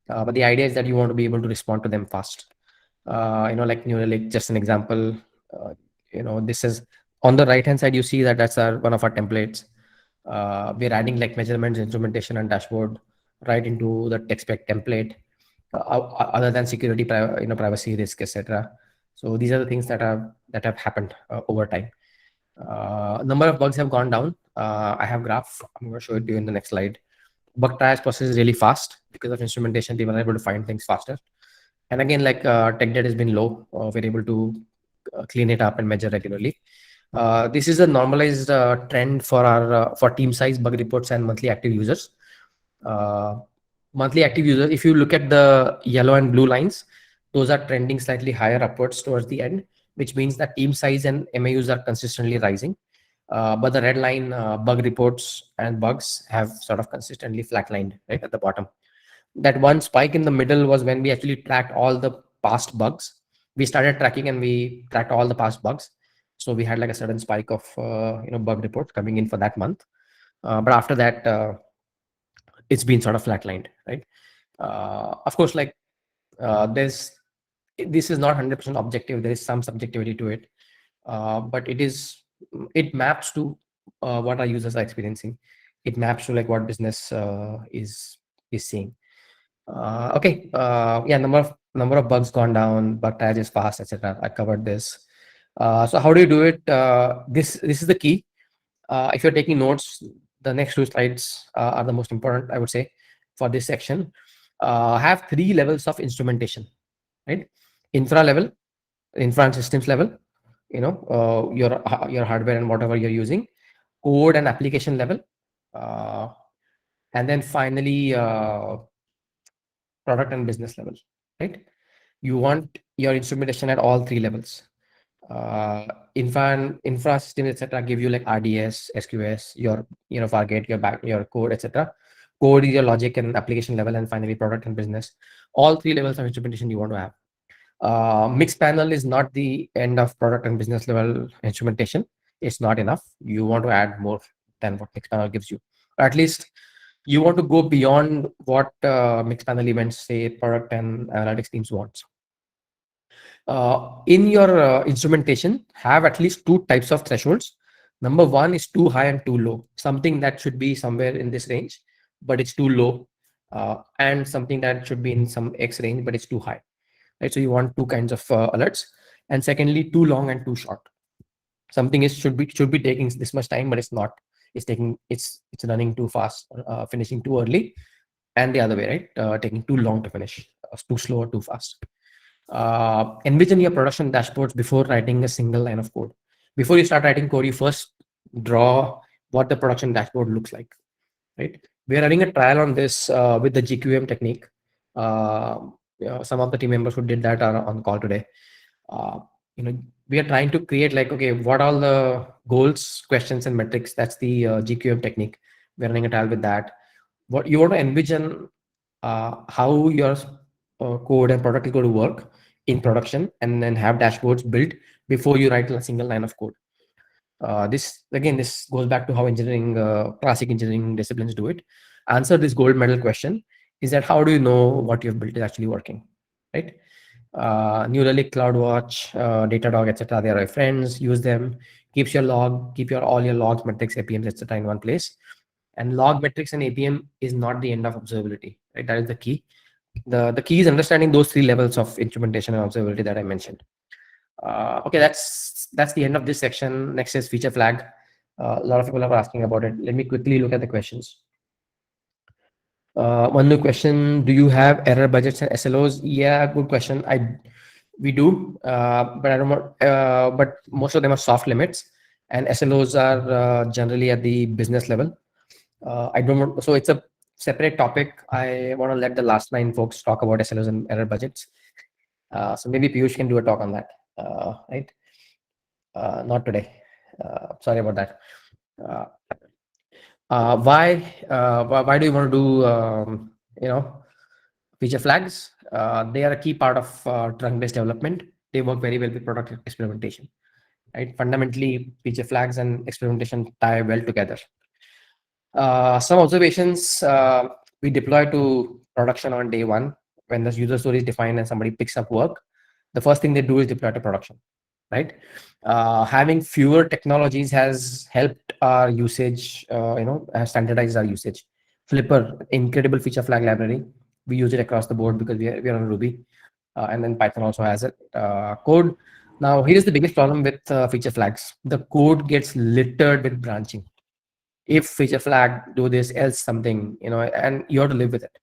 But the idea is that you want to be able to respond to them fast. Like New Relic, just an example. This is on the right hand side. You see that that's one of our templates. We're adding like measurements, instrumentation, and dashboard right into the tech spec template. Other than security, privacy risk, etc. So these are the things that have happened over time. Number of bugs have gone down. I have graph. I'm going to show it to you in the next slide. Bug triage process is really fast because of instrumentation. They were able to find things faster. And again, like tech debt has been low. We're able to clean it up and measure regularly. This is a normalized trend for our for team size, bug reports, and monthly active users. Monthly active users, if you look at the yellow and blue lines, those are trending slightly higher upwards towards the end, which means that team size and MAUs are consistently rising. But the red line, bug reports and bugs, have sort of consistently flatlined right at the bottom. That one spike in the middle was when we actually tracked all the past bugs. We started tracking and we tracked all the past bugs. So we had like a sudden spike of bug reports coming in for that month. But after that, it's been sort of flatlined, right? Of course, like this is not 100% objective. There is some subjectivity to it, but it maps to what our users are experiencing. It maps to like what business is seeing. Okay, yeah, number of bugs gone down, bug triage is fast, etc. I covered this. So how do you do it? This is the key. If you're taking notes, the next two slides are the most important, I would say, for this section. Have 3 levels of instrumentation, right? Infra level, infra and systems level, your hardware and whatever you're using, code and application level, and then finally product and business level, right? You want your instrumentation at all 3 levels. Infra systems, etc., give you like RDS, SQS, your Fargate, your code, etc. Code is your logic and application level, and finally product and business. All 3 levels of instrumentation you want to have. Mixed panel is not the end of product and business level instrumentation. It's not enough. You want to add more than what mixed panel gives you. Or at least you want to go beyond what mixed panel events say product and analytics teams wants. In your instrumentation, have at least 2 types of thresholds. Number 1 is too high and too low. Something that should be somewhere in this range, but it's too low, and something that should be in some X range, but it's too high. Right? So you want 2 kinds of alerts. And secondly, too long and too short. Something should be taking this much time, but it's not. It's running too fast, finishing too early, and the other way, right? Taking too long to finish, too slow or too fast. Envision your production dashboards before writing a single line of code. Before you start writing code, you first draw what the production dashboard looks like, right? We are running a trial on this with the GQM technique. Some of the team members who did that are on the call today. We are trying to create like, okay, what are the goals, questions, and metrics? That's the GQM technique. We're running a trial with that. What you want to envision how your code and product is going to work in production, and then have dashboards built before you write a single line of code. This goes back to how classic engineering disciplines do it. Answer this gold medal question is that how do you know what you've built is actually working, right? New Relic, CloudWatch, Datadog, etc. They are your friends. Use them. Keep all your logs, metrics, APMs, etc. in one place. And log, metrics, and APM is not the end of observability, right? That is the key. The key is understanding those 3 levels of instrumentation and observability that I mentioned. Okay, that's the end of this section. Next is feature flag. A lot of people are asking about it. Let me quickly look at the questions. One new question: do you have error budgets and SLOs? Yeah, good question. We do, but I don't want. But most of them are soft limits. and SLOs are generally at the business level. I don't want, so it's a separate topic. I want to let the last line folks talk about SLOs and error budgets. So maybe Piyush can do a talk on that, right? Not today. Sorry about that. Why do you want to do feature flags? They are a key part of trunk-based development. They work very well with product experimentation. Right? Fundamentally, feature flags and experimentation tie well together. Some observations we deploy to production on day one when the user story is defined and somebody picks up work. The first thing they do is deploy to production, right? Having fewer technologies has helped our usage, has standardized our usage. Flipper, incredible feature flag library. We use it across the board because we are on Ruby, and then Python also has it. Code. Now, here's the biggest problem with feature flags. The code gets littered with branching. If feature flag, do this, else something, and you have to live with it.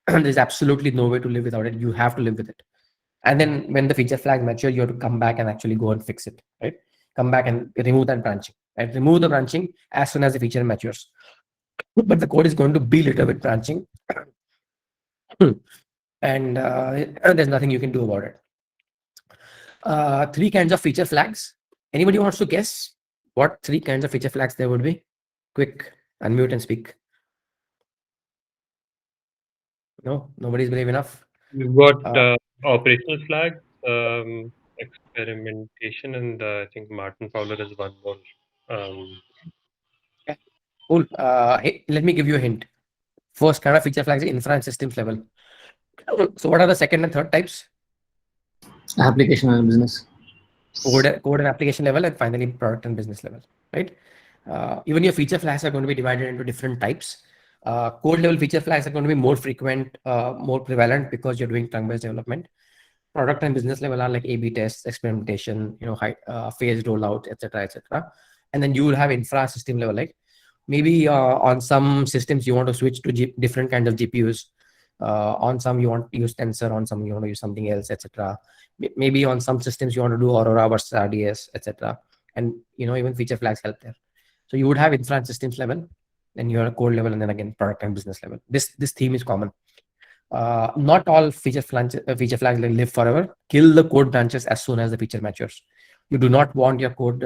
There's absolutely no way to live without it. You have to live with it. And then when the feature flag mature, you have to come back and actually go and fix it, right? Come back and remove that branching, right? Remove the branching as soon as the feature matures. But the code is going to be littered with branching. And there's nothing you can do about it. 3 kinds of feature flags. Anybody wants to guess what 3 kinds of feature flags there would be? Quick, unmute and speak. No, nobody's brave enough. We've got operational flags, experimentation, and I think Martin Fowler is one more. Cool. Hey, let me give you a hint. First kind of feature flags is infra and systems level. So what are the second and third types? Application and business. Code and application level, and finally product and business level, right? Even your feature flags are going to be divided into different types. Code level feature flags are going to be more frequent, more prevalent because you're doing trunk-based development. Product and business level are like A/B tests, experimentation, phased rollout, etc., etc. And then you will have infra system level, like maybe on some systems you want to switch to different kinds of GPUs. On some you want to use Tensor, on some you want to use something else, etc. Maybe on some systems you want to do Aurora versus RDS, etc. And even feature flags help there. So you would have infra and systems level, then you have a code level, and then again product and business level. This theme is common. Not all feature flags live forever. Kill the code branches as soon as the feature matures. You do not want your code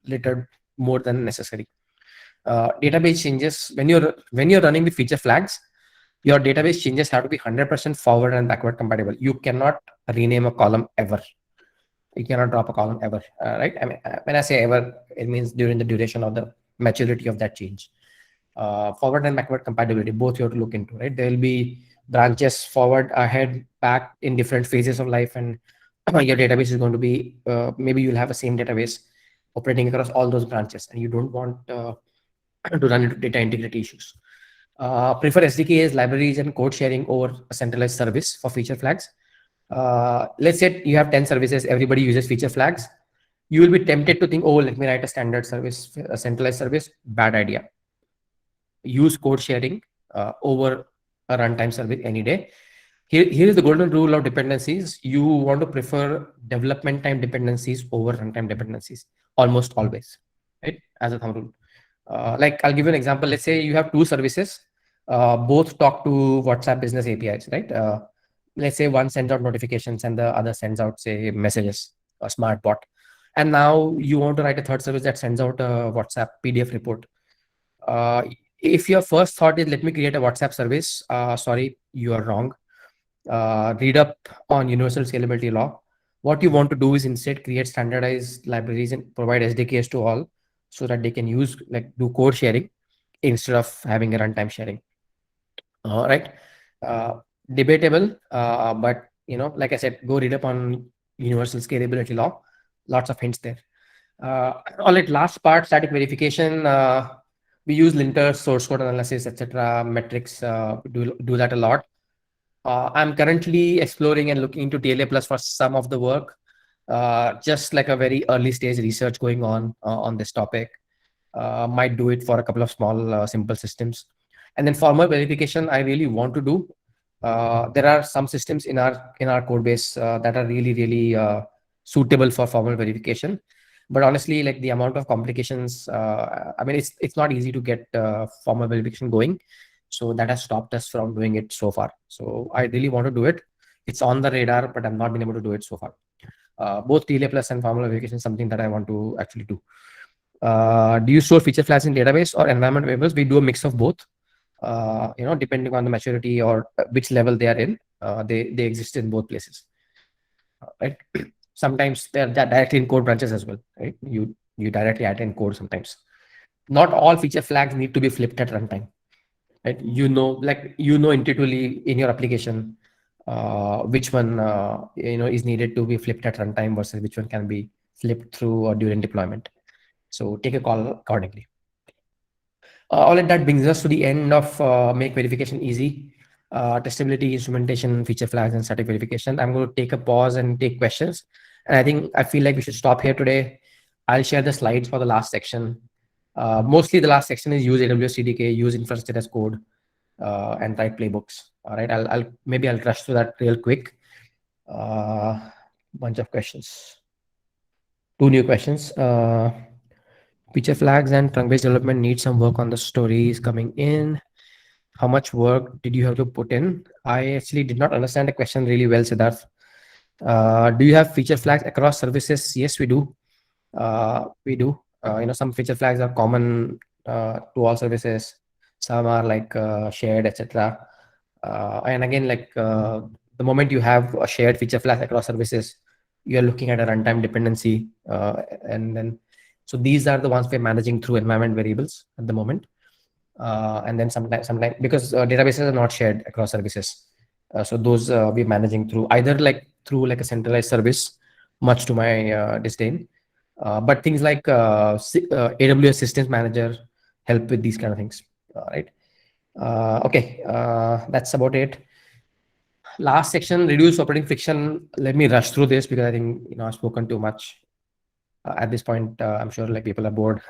littered more than necessary. Database changes, when you're running the feature flags, your database changes have to be 100% forward and backward compatible. You cannot rename a column ever. You cannot drop a column ever, right? I mean, when I say ever, it means during the duration of the maturity of that change. Forward and backward compatibility, both you have to look into, right? There will be branches forward, ahead, back in different phases of life, and your database is going to be, maybe you'll have the same database operating across all those branches, and you don't want to run into data integrity issues. Prefer SDKs, libraries, and code sharing over a centralized service for feature flags. Let's say you have 10 services, everybody uses feature flags. You will be tempted to think, oh, let me write a standard service, a centralized service. Bad idea. Use code sharing over a runtime service any day. Here is the golden rule of dependencies. You want to prefer development time dependencies over runtime dependencies, almost always, right? As a thumb rule. Like I'll give you an example. Let's say you have 2 services, both talk to WhatsApp business APIs, right? Let's say one sends out notifications and the other sends out, say, messages, a smart bot. And now you want to write a third service that sends out a WhatsApp PDF report. If your first thought is, let me create a WhatsApp service, sorry, you are wrong. Read up on universal scalability law. What you want to do is instead create standardized libraries and provide SDKs to all so that they can use, like, do code sharing instead of having a runtime sharing. All right. Debatable, but like I said, go read up on universal scalability law. Lots of hints there. All right, last part, static verification. We use linters, source code analysis, etc. Metrics, do that a lot. I'm currently exploring and looking into TLA Plus for some of the work. Just like a very early stage research going on this topic. Might do it for a couple of small simple systems. And then formal verification, I really want to do. There are some systems in our code base that are really suitable for formal verification. But honestly, like the amount of complications, I mean, it's not easy to get formal verification going. So that has stopped us from doing it so far. So I really want to do it. It's on the radar, but I've not been able to do it so far. Both TLA plus and formal verification is something that I want to actually do. Do you store feature flags in database or environment variables? We do a mix of both. Depending on the maturity or which level they are in, they exist in both places. Right. Sometimes they're directly in code branches as well. Right. You directly add in code sometimes. Not all feature flags need to be flipped at runtime. Right. Intuitively in your application which one is needed to be flipped at runtime versus which one can be flipped through or during deployment. So take a call accordingly. All of that brings us to the end of make verification easy. Testability, instrumentation, feature flags, and static verification. I'm going to take a pause and take questions. And I feel like we should stop here today. I'll share the slides for the last section. Mostly the last section is use AWS CDK, use infrastructure as code, and write playbooks. All right, I'll rush through that real quick. Bunch of questions. 2 new questions. Feature flags and trunk-based development need some work on the stories coming in. How much work did you have to put in? I actually did not understand the question really well, Siddharth. Do you have feature flags across services? Yes, we do. We do. Some feature flags are common to all services. Some are like shared, etc. And again, the moment you have a shared feature flag across services, you are looking at a runtime dependency, and then so these are the ones we're managing through environment variables at the moment. And then sometimes because databases are not shared across services, so those we're managing through either through a centralized service, much to my disdain. But things like AWS Systems Manager help with these kind of things. All right. Okay. That's about it. Last section, reduce operating friction. Let me rush through this because I think I've spoken too much. At this point, I'm sure people are bored.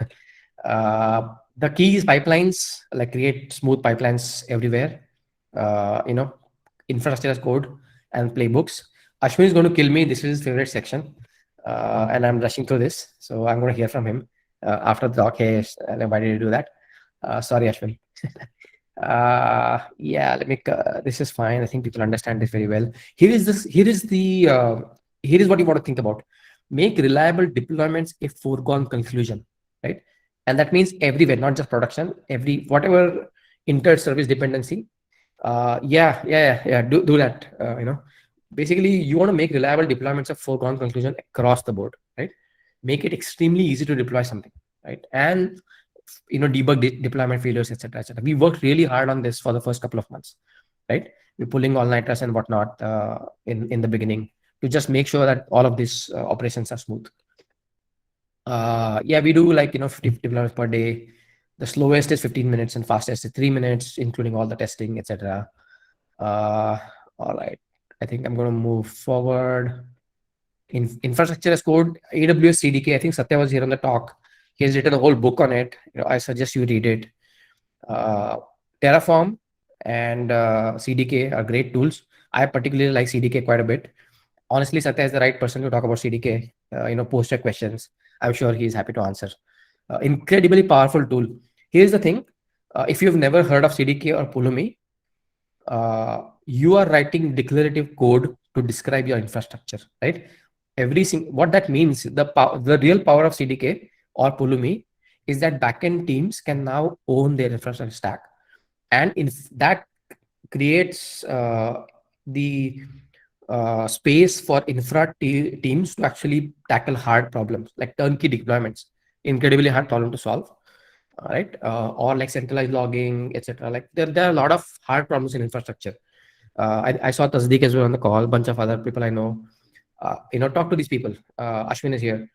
The key is pipelines, create smooth pipelines everywhere. Infrastructure as code and playbooks. Ashwin is going to kill me. This is his favorite section. And I'm rushing through this. So I'm going to hear from him after the talk. Hey, why did you do that? Sorry, Ashwin. This is fine. I think people understand this very well. Here is what you want to think about. Make reliable deployments a foregone conclusion, right? And that means everywhere, not just production, whatever inter-service dependency. Do that. Basically, you want to make reliable deployments a foregone conclusion across the board, right? Make it extremely easy to deploy something, right? And debug deployment failures, etc., etc. We worked really hard on this for the first couple of months, right? We're pulling all-nighters and whatnot in the beginning to just make sure that all of these operations are smooth. We do 50 deployments per day. The slowest is 15 minutes and fastest is 3 minutes, including all the testing, etc. All right. I think I'm going to move forward. Infrastructure as code, AWS CDK. I think Satya was here on the talk. He has written a whole book on it. I suggest you read it. Terraform and CDK are great tools. I particularly like CDK quite a bit. Honestly, Satya is the right person to talk about CDK. Post your questions. I'm sure he is happy to answer. Incredibly powerful tool. Here's the thing. If you've never heard of CDK or Pulumi, you are writing declarative code to describe your infrastructure, right? What that means, the real power of CDK or Pulumi is that backend teams can now own their infrastructure stack, and that creates the space for infra teams to actually tackle hard problems like turnkey deployments, incredibly hard problem to solve, right? Or centralized logging, etc. There are a lot of hard problems in infrastructure. I saw Tasdeeq as well on the call. A bunch of other people I know. Talk to these people. Ashwin is here.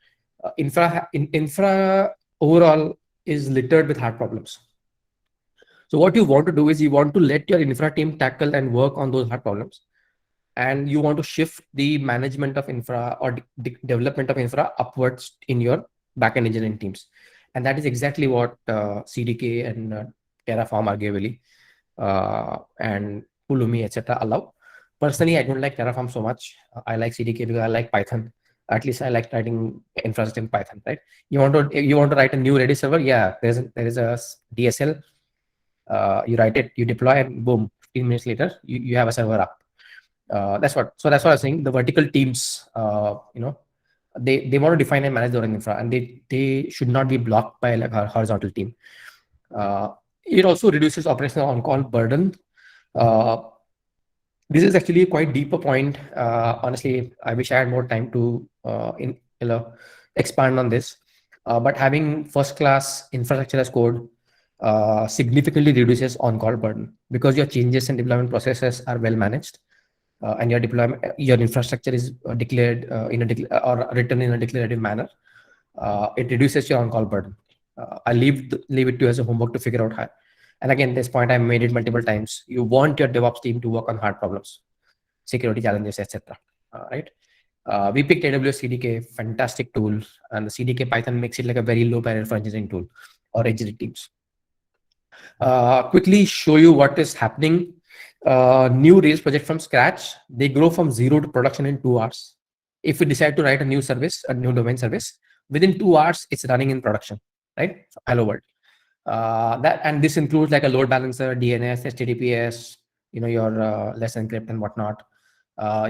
Infra overall is littered with hard problems. So what you want to do is you want to let your infra team tackle and work on those hard problems, and you want to shift the management of infra or development of infra upwards in your backend engineering teams, and that is exactly what CDK and Terraform arguably and Pulumi, etc. allow. Personally, I don't like Terraform so much. I like CDK because I like Python. At least I like writing infrastructure in Python, right? You want to write a new Redis server? Yeah, there is a DSL. You write it, you deploy, and boom, 15 minutes later, you have a server up. That's what I was saying. The vertical teams, they want to define and manage their own infra, and they should not be blocked by like a horizontal team. It also reduces operational on-call burden. This is actually a quite deeper point. Honestly, I wish I had more time to expand on this. But having first-class infrastructure as code significantly reduces on-call burden because your changes and deployment processes are well managed, and your infrastructure is declared or written in a declarative manner. It reduces your on-call burden. I leave it to you as a homework to figure out how. And again, this point I made it multiple times. You want your DevOps team to work on hard problems, security challenges, etc. Right? We picked AWS CDK, fantastic tool, and the CDK Python makes it like a very low barrier for engineering tool or engineering teams. Quickly show you what is happening. New Rails project from scratch, they grow from 0 to production in 2 hours. If we decide to write a new service, a new domain service, within 2 hours, it's running in production, right? Hello world. And this includes like a load balancer, DNS, HTTPS, your less encrypt and whatnot,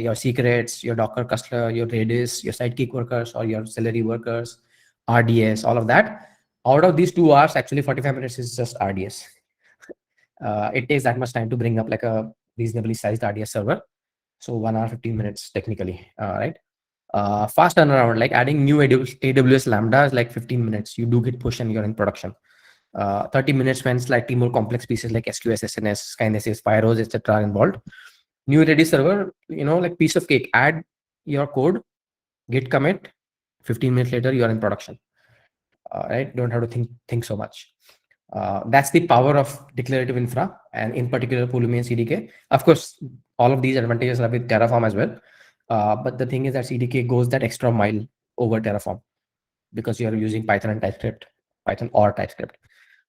your secrets, your Docker cluster, your Redis, your Sidekick workers, or your Celery workers, RDS, all of that. Out of these 2 hours, actually 45 minutes is just RDS. It takes that much time to bring up like a reasonably sized RDS server. So 1 hour, 15 minutes technically, right? Fast turnaround, like adding new AWS Lambda is like 15 minutes. You do get push and you're in production. 30 minutes when slightly more complex pieces like SQS, SNS, Kinesis, Pyros, etc. are involved. New Redis server, like piece of cake. Add your code, git commit, 15 minutes later, you are in production. Right? Don't have to think so much. That's the power of declarative infra, and in particular, Pulumi and CDK. Of course, all of these advantages are with Terraform as well. But the thing is that CDK goes that extra mile over Terraform because you are using Python and TypeScript, Python or TypeScript.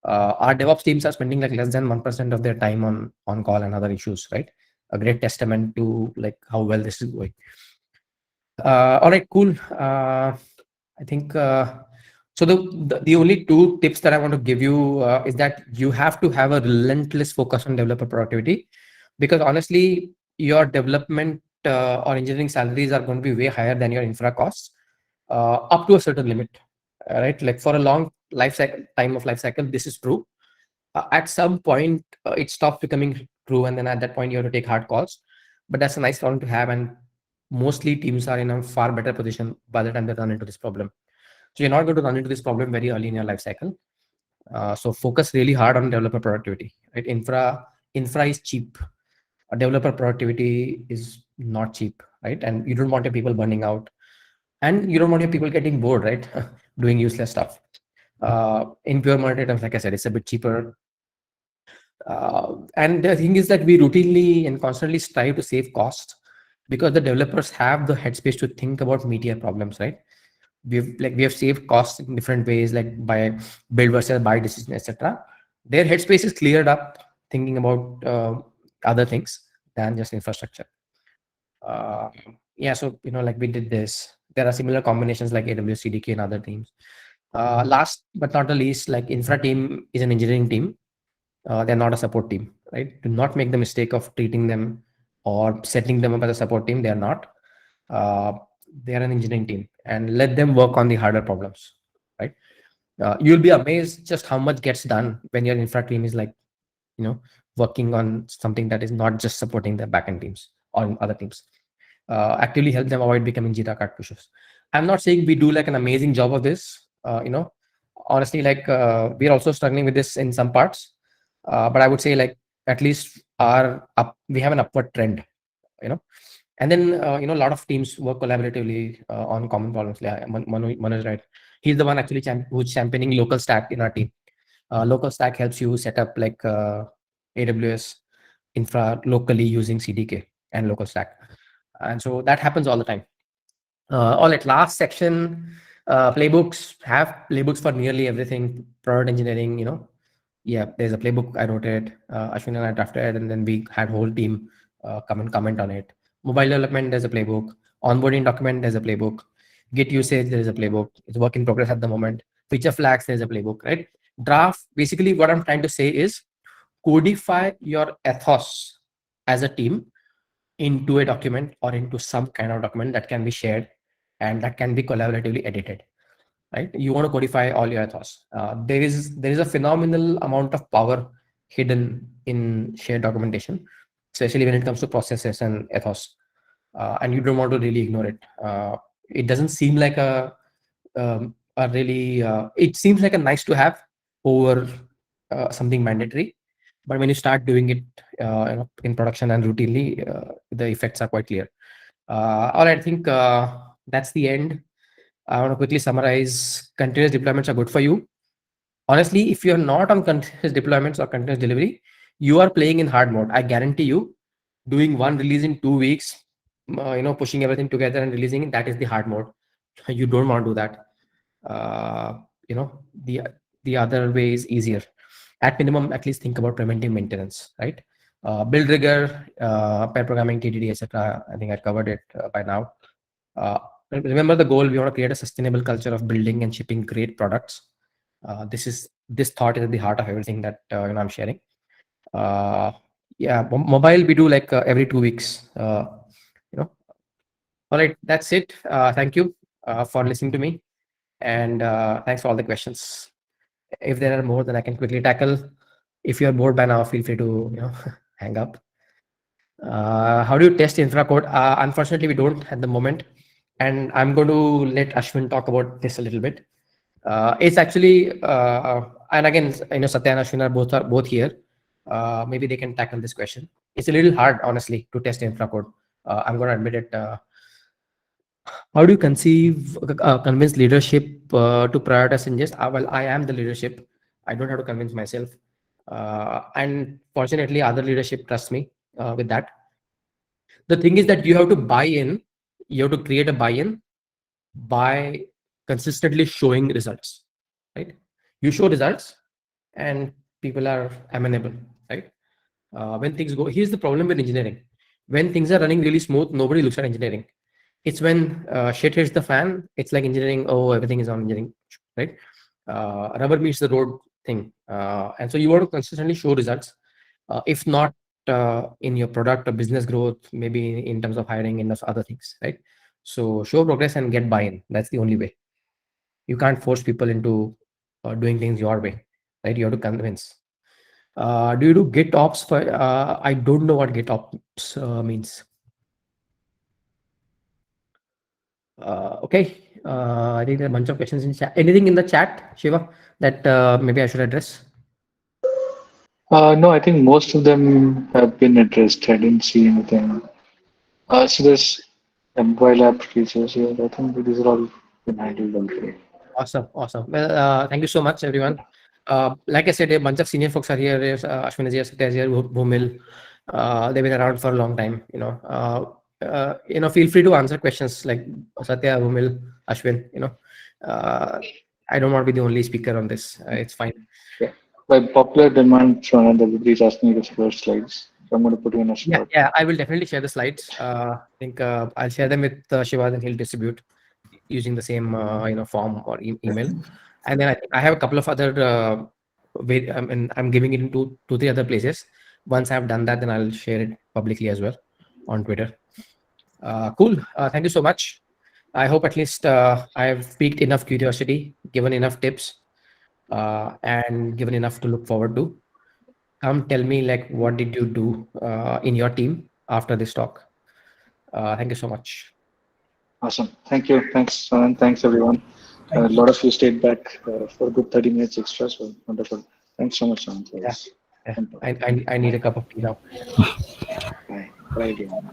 Our DevOps teams are spending like less than 1% of their time on call and other issues, right? A great testament to like how well this is going. All right, cool. I think so. The only 2 tips that I want to give you is that you have to have a relentless focus on developer productivity, because honestly, your development or engineering salaries are going to be way higher than your infra costs up to a certain limit, right? Like for a long life cycle, this is true. At some point, it stops becoming true, and then at that point, you have to take hard calls. But that's a nice problem to have, and mostly teams are in a far better position by the time they run into this problem. So you're not going to run into this problem very early in your life cycle. So focus really hard on developer productivity. Right? Infra is cheap. Developer productivity is not cheap, right? And you don't want your people burning out, and you don't want your people getting bored, right? Doing useless stuff. In pure monetary terms, like I said, it's a bit cheaper. And the thing is that we routinely and constantly strive to save costs because the developers have the headspace to think about meatier problems, right? We have saved costs in different ways, like by build versus buy decision, etc. Their headspace is cleared up thinking about other things than just infrastructure. So like we did this. There are similar combinations like AWS CDK and other teams. Last but not the least, like infra team is an engineering team. They're not a support team, right? Do not make the mistake of treating them or setting them up as a support team. They are not. They are an engineering team, and let them work on the harder problems, right? You'll be amazed just how much gets done when your infra team is like, working on something that is not just supporting the backend teams or other teams. Actively help them avoid becoming Jira card pushers. I'm not saying we do like an amazing job of this. Honestly, like we're also struggling with this in some parts. But I would say like at least we have an upward trend, and then a lot of teams work collaboratively on common problems. Yeah, Manu is right. He's the one actually who's championing local stack in our team. Local stack helps you set up like AWS infra locally using CDK and local stack, and so that happens all the time. All right, last section, playbooks. Have playbooks for nearly everything. Product engineering, yeah, there's a playbook. I wrote it. Ashwin and I drafted it, and then we had whole team come and comment on it. Mobile development, there's a playbook. Onboarding document, there's a playbook. Data engineering, there's a playbook. Infra, there's a playbook. Right? Git usage, there is a playbook. It's work in progress at the moment. Feature flags, there is a playbook, right? Draft, basically what I'm trying to say is codify your ethos as a team into a document or into some kind of document that can be shared and that can be collaboratively edited, right? You want to codify all your ethos. There is a phenomenal amount of power hidden in shared documentation, especially when it comes to processes and ethos, and you don't want to really ignore it. It doesn't seem like a really it seems like a nice to have over something mandatory, but when you start doing it in production and routinely, the effects are quite clear. All right, I think that's the end. I want to quickly summarize. Continuous deployments are good for you. Honestly, if you're not on continuous deployments or continuous delivery, you are playing in hard mode. I guarantee you, doing one release in 2 weeks, pushing everything together and releasing it, that is the hard mode. You don't want to do that. Uh, you know, the other way is easier. At minimum, at least think about preventive maintenance, right? Build rigor, pair programming, TDD, etc. I think I covered it by now. Remember the goal. We want to create a sustainable culture of building and shipping great products. This thought is at the heart of everything that I'm sharing. Yeah, mobile we do like every 2 weeks. All right, that's it. Thank you for listening to me, and thanks for all the questions. If there are more, then I can quickly tackle. If you're bored by now, feel free to hang up. How do you test infra code? Unfortunately, we don't at the moment, and I'm going to let Ashwin talk about this a little bit. It's actually, and again, Satya and Ashwin are both here. Maybe they can tackle this question. It's a little hard, honestly, to test infra code. I'm going to admit it. How do you convince leadership to prioritize ingest? Well, I am the leadership. I don't have to convince myself. And fortunately, other leadership trusts me with that. The thing is that you have to buy in. You have to create a buy-in by consistently showing results, right? You show results and people are amenable, right? When things go, here's the problem with engineering. When things are running really smooth, nobody looks at engineering. It's when shit hits the fan, it's like engineering, oh, everything is on engineering, right? Rubber meets the road thing. And so you want to consistently show results. If not in your product or business growth, maybe in terms of hiring and other things, right? So show progress and get buy-in. That's the only way. You can't force people into doing things your way, right? You have to convince. Do you do GitOps? I don't know what GitOps means. Okay. I think there are a bunch of questions in chat. Anything in the chat, Shiva, that maybe I should address? No, I think most of them have been addressed. I didn't see anything. So there's a mobile app features here. I think these are all been handled already. Awesome. Well, thank you so much, everyone. Like I said, a bunch of senior folks are here. Ashwin is here, Satya is here, Bhumil. They've been around for a long time. Feel free to answer questions like Satya, Bhumil, Ashwin. I don't want to be the only speaker on this. It's fine. Yeah. By popular demand, Swanand, everybody's asking you to share slides. So I'm going to put you in a spot. Yeah, I will definitely share the slides. I think I'll share them with Shiva, and he'll distribute using the same form or email. And then I have a couple of other I'm giving it into 2-3 other places. Once I've done that, then I'll share it publicly as well on Twitter. Cool. Thank you so much. I hope at least I've piqued enough curiosity, given enough tips, and given enough to look forward to. Come tell me, like, what did you do in your team after this talk? Thank you so much. Awesome. Thank you. Thanks, Swanand. Thanks, everyone. A lot of you stayed back for a good 30 minutes extra. So wonderful. Thanks so much, Swanand. Yeah. I need a cup of tea now. Bye. Bye, everyone.